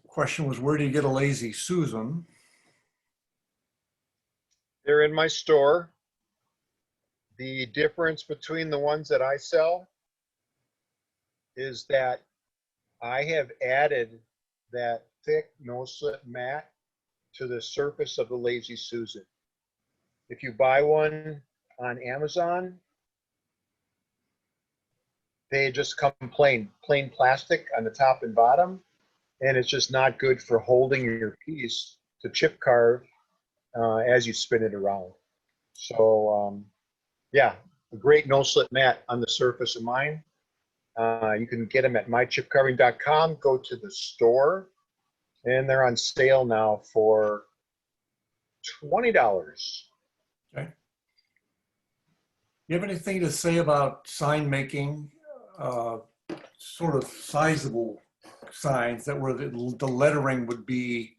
Question was, where do you get a lazy Susan? They're in my store. The difference between the ones that I sell is that I have added that thick no-slip mat to the surface of the Lazy Susan. If you buy one on Amazon, they just come plain plastic on the top and bottom, and it's just not good for holding your piece to chip carve as you spin it around. So yeah, a great no-slip mat on the surface of mine. You can get them at mychipcarving.com. Go to the store, and they're on sale now for $20. Okay. You have anything to say about sign making, sort of sizable signs that where the lettering would be,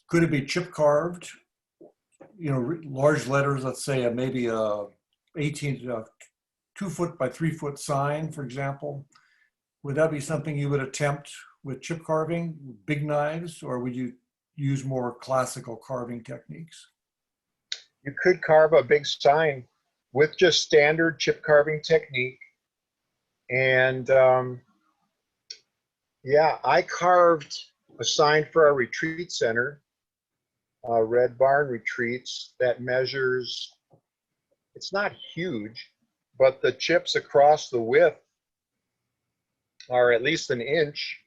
could it be chip carved? You know, large letters, let's say maybe a 2 foot by 3 foot sign, for example. Would that be something you would attempt with chip carving, big knives, or would you use more classical carving techniques? You could carve a big sign with just standard chip carving technique. And Yeah, I carved a sign for our retreat center, Red Barn Retreats, that measures, it's not huge, but the chips across the width are at least an inch,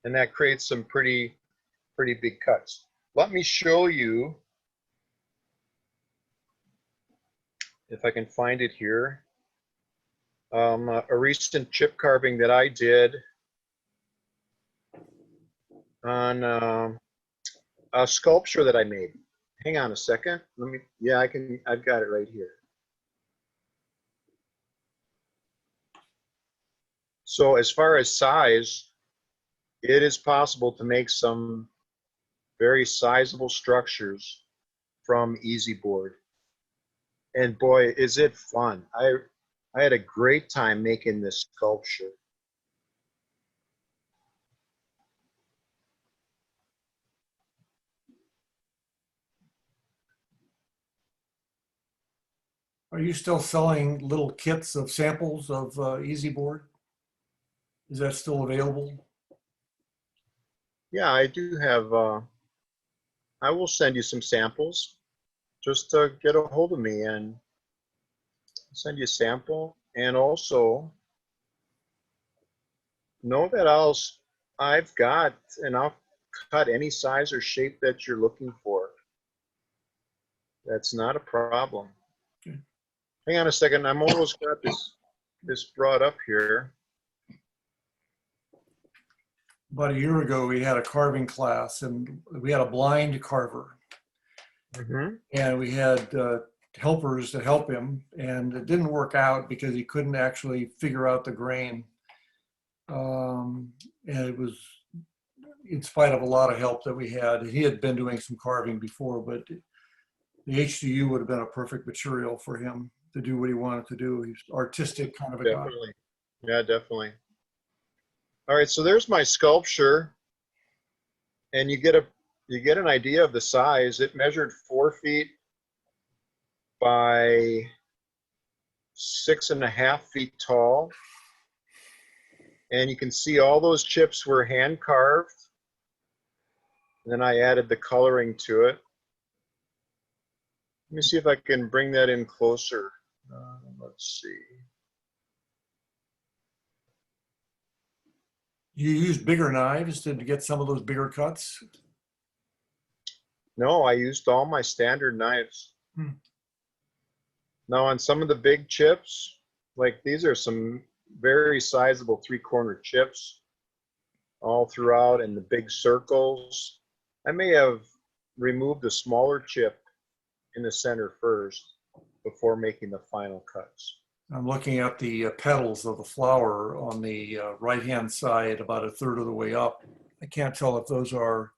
and that creates some pretty big cuts. Let me show you, if I can find it here, a recent chip carving that I did on a sculpture that I made. Hang on a second. Let me, yeah, I've got it right here. So as far as size, it is possible to make some very sizable structures from easy board. And boy, is it fun. I had a great time making this sculpture. Are you still selling little kits of samples of Easy Board? Is that still available? Yeah, I do have, I will send you some samples. Just get a hold of me and send you a sample. And also know that I've got, and I'll cut any size or shape that you're looking for. That's not a problem. Okay. Hang on a second. I'm almost got this brought up here. About a year ago, we had a carving class, and we had a blind carver, and we had helpers to help him, and it didn't work out because he couldn't actually figure out the grain. And it was in spite of a lot of help that we had. He had been doing some carving before, but the HDU would have been a perfect material for him to do what he wanted to do. He's artistic kind of a guy. Definitely. Yeah, definitely. All right, so there's my sculpture, and you get an idea of the size. It measured 4 feet by 6.5 feet tall, and you can see all those chips were hand carved. And then I added the coloring to it. Let me see if I can bring that in closer. Let's see. You use bigger knives to get some of those bigger cuts? No, I used all my standard knives. Now on some of the big chips, like these are some very sizable 3-corner chips all throughout in the big circles. I may have removed the smaller chip in the center first before making the final cuts. I'm looking at the petals of the flower on the right-hand side, about a third of the way up. I can't tell if those are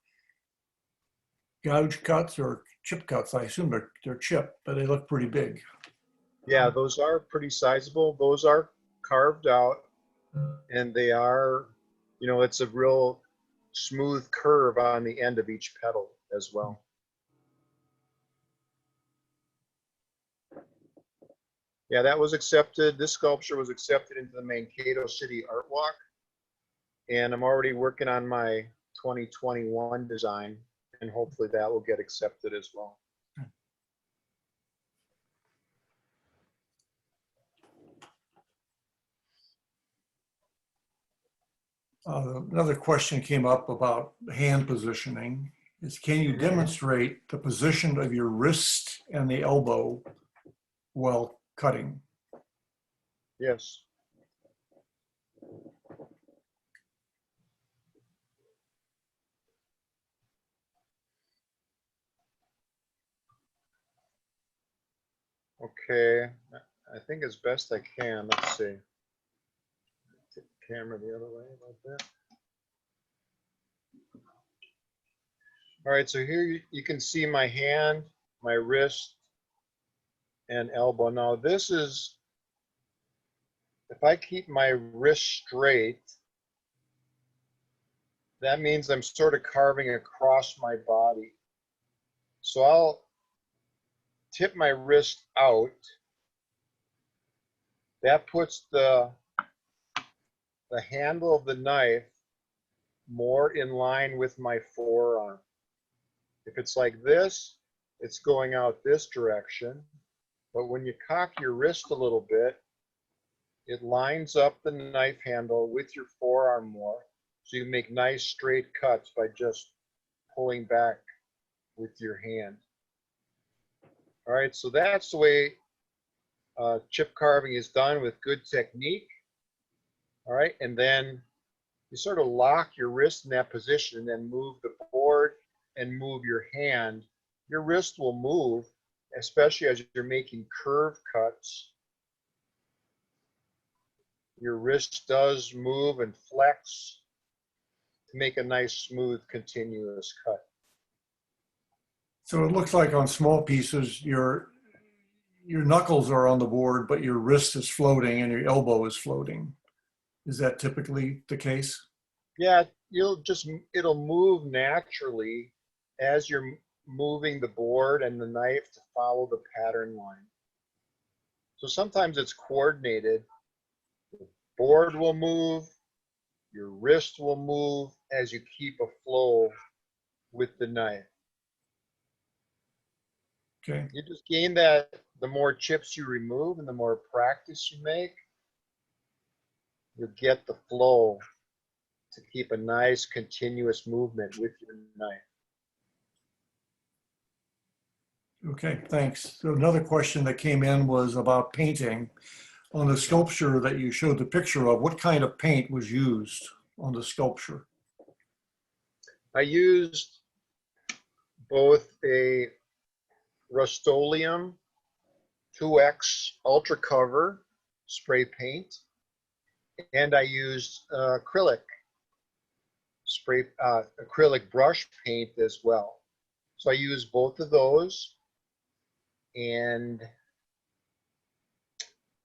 gouge cuts or chip cuts. I assume they're chip, but they look pretty big. Yeah, those are pretty sizable. Those are carved out, and they are, you know, it's a real smooth curve on the end of each petal as well. Yeah, that was accepted. This sculpture was accepted into the Mankato City Art Walk, and I'm already working on my 2021 design, and hopefully that will get accepted as well. Another question came up about hand positioning. Is can you demonstrate the position of your wrist and the elbow while cutting? Yes. Okay, I think as best I can. Let's see. Take the camera the other way like that. All right, so here you can see my hand, my wrist, and elbow. Now this is, if I keep my wrist straight, that means I'm sort of carving across my body. So I'll tip my wrist out. That puts the the handle of the knife more in line with my forearm. If it's like this, it's going out this direction. But when you cock your wrist a little bit, it lines up the knife handle with your forearm more. So you make nice straight cuts by just pulling back with your hand. All right, so that's the way chip carving is done with good technique. All right, and then you sort of lock your wrist in that position and then move the board and move your hand. Your wrist will move, especially as you're making curve cuts. Your wrist does move and flex to make a nice, smooth, continuous cut. So it looks like on small pieces, your knuckles are on the board, but your wrist is floating and your elbow is floating. Is that typically the case? Yeah, it'll move naturally as you're moving the board and the knife to follow the pattern line. So sometimes it's coordinated. The board will move, your wrist will move as you keep a flow with the knife. Okay. You just gain that the more chips you remove and the more practice you make, you'll get the flow to keep a nice continuous movement with your knife. Okay, thanks. So another question that came in was about painting. On the sculpture that you showed the picture of, what kind of paint was used on the sculpture? I used both a Rust-Oleum 2X Ultra Cover spray paint, and I used acrylic brush paint as well. So I used both of those, and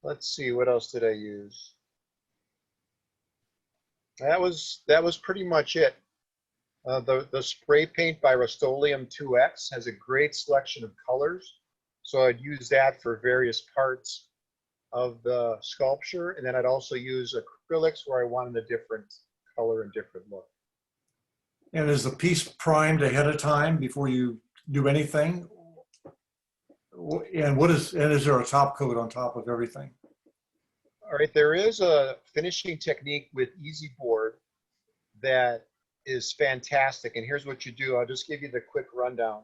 let's see, what else did I use? That was pretty much it. The spray paint by Rust-Oleum 2X has a great selection of colors, so I'd use that for various parts of the sculpture, and then I'd also use acrylics where I wanted a different color and different look. And is the piece primed ahead of time before you do anything? And is there a top coat on top of everything? All right, there is a finishing technique with Easy Board that is fantastic, and here's what you do. I'll just give you the quick rundown.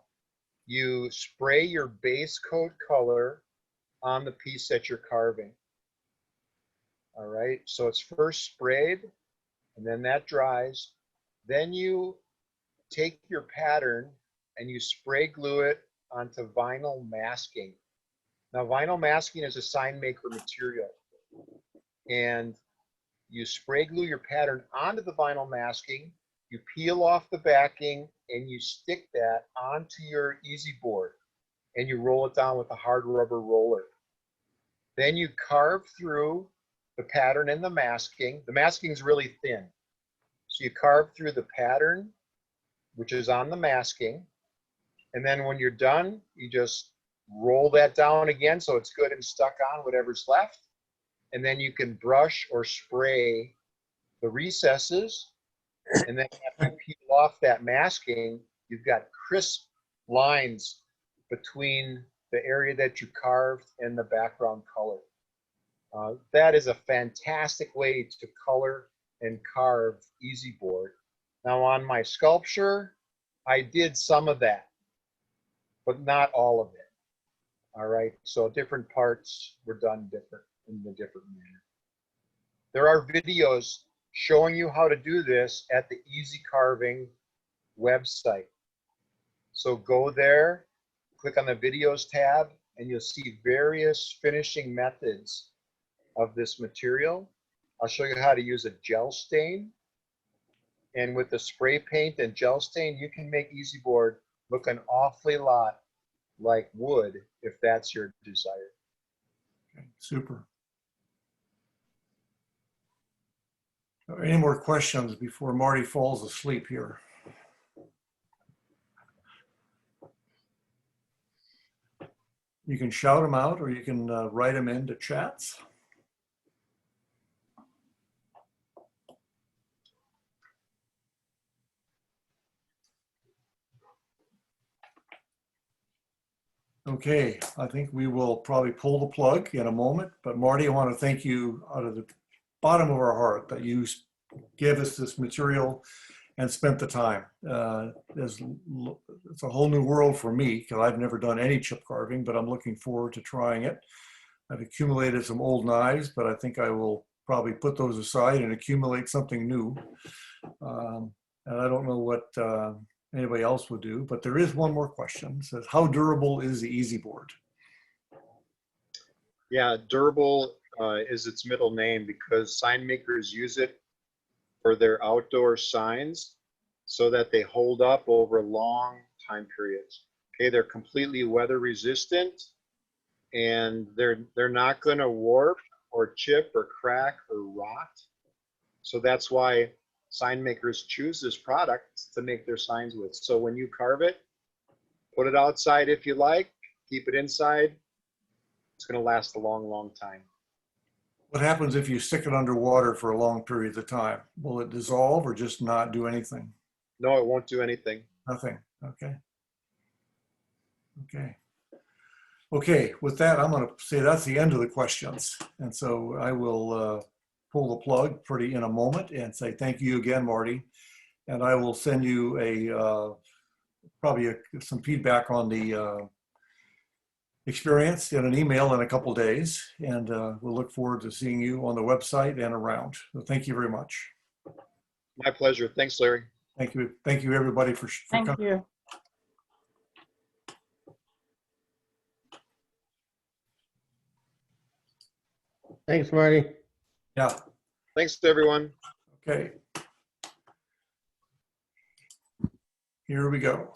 You spray your base coat color on the piece that you're carving. All right, so it's first sprayed, and then that dries. Then you take your pattern and you spray glue it onto vinyl masking. Now, vinyl masking is a sign maker material, and you spray glue your pattern onto the vinyl masking, you peel off the backing, and you stick that onto your Easy Board, and you roll it down with a hard rubber roller. Then you carve through the pattern and the masking. The masking is really thin. So you carve through the pattern, which is on the masking. And then when you're done, you just roll that down again so it's good and stuck on whatever's left. And then you can brush or spray the recesses. And then after you peel off that masking, you've got crisp lines between the area that you carved and the background color. That is a fantastic way to color and carve Easy Board. Now on my sculpture, I did some of that, but not all of it. All right, so different parts were done different in a different manner. There are videos showing you how to do this at the Easy Carving website. So go there, click on the videos tab, and you'll see various finishing methods of this material. I'll show you how to use a gel stain. And with the spray paint and gel stain, you can make Easy Board look an awfully lot like wood if that's your desire. Okay, super. Any more questions before Marty falls asleep here? You can shout them out or you can write them into chats. Okay, I think we will probably pull the plug in a moment, but Marty, I want to thank you out of the bottom of our heart that you gave us this material and spent the time. It's a whole new world for me because I've never done any chip carving, but I'm looking forward to trying it. I've accumulated some old knives, but I think I will probably put those aside and accumulate something new. And I don't know what anybody else would do, but there is one more question. It says, how durable is the Easy Board? Yeah, durable is its middle name because sign makers use it for their outdoor signs so that they hold up over long time periods. Okay, they're completely weather resistant and they're not going to warp or chip or crack or rot. So that's why sign makers choose this product to make their signs with. So when you carve it, put it outside if you like, keep it inside. It's going to last a long, long time. What happens if you stick it underwater for a long period of time? Will it dissolve or just not do anything? No, it won't do anything. Nothing. Okay. Okay. Okay, with that, I'm going to say that's the end of the questions. And so I will pull the plug in a moment and say thank you again, Marty. And I will send you probably some feedback on the experience in an email in a couple days. And we'll look forward to seeing you on the website and around. So thank you very much. My pleasure. Thanks, Larry. Thank you. Thank you, everybody, for coming. Thank you. Thanks, Marty. Yeah. Thanks to everyone. Okay. Here we go.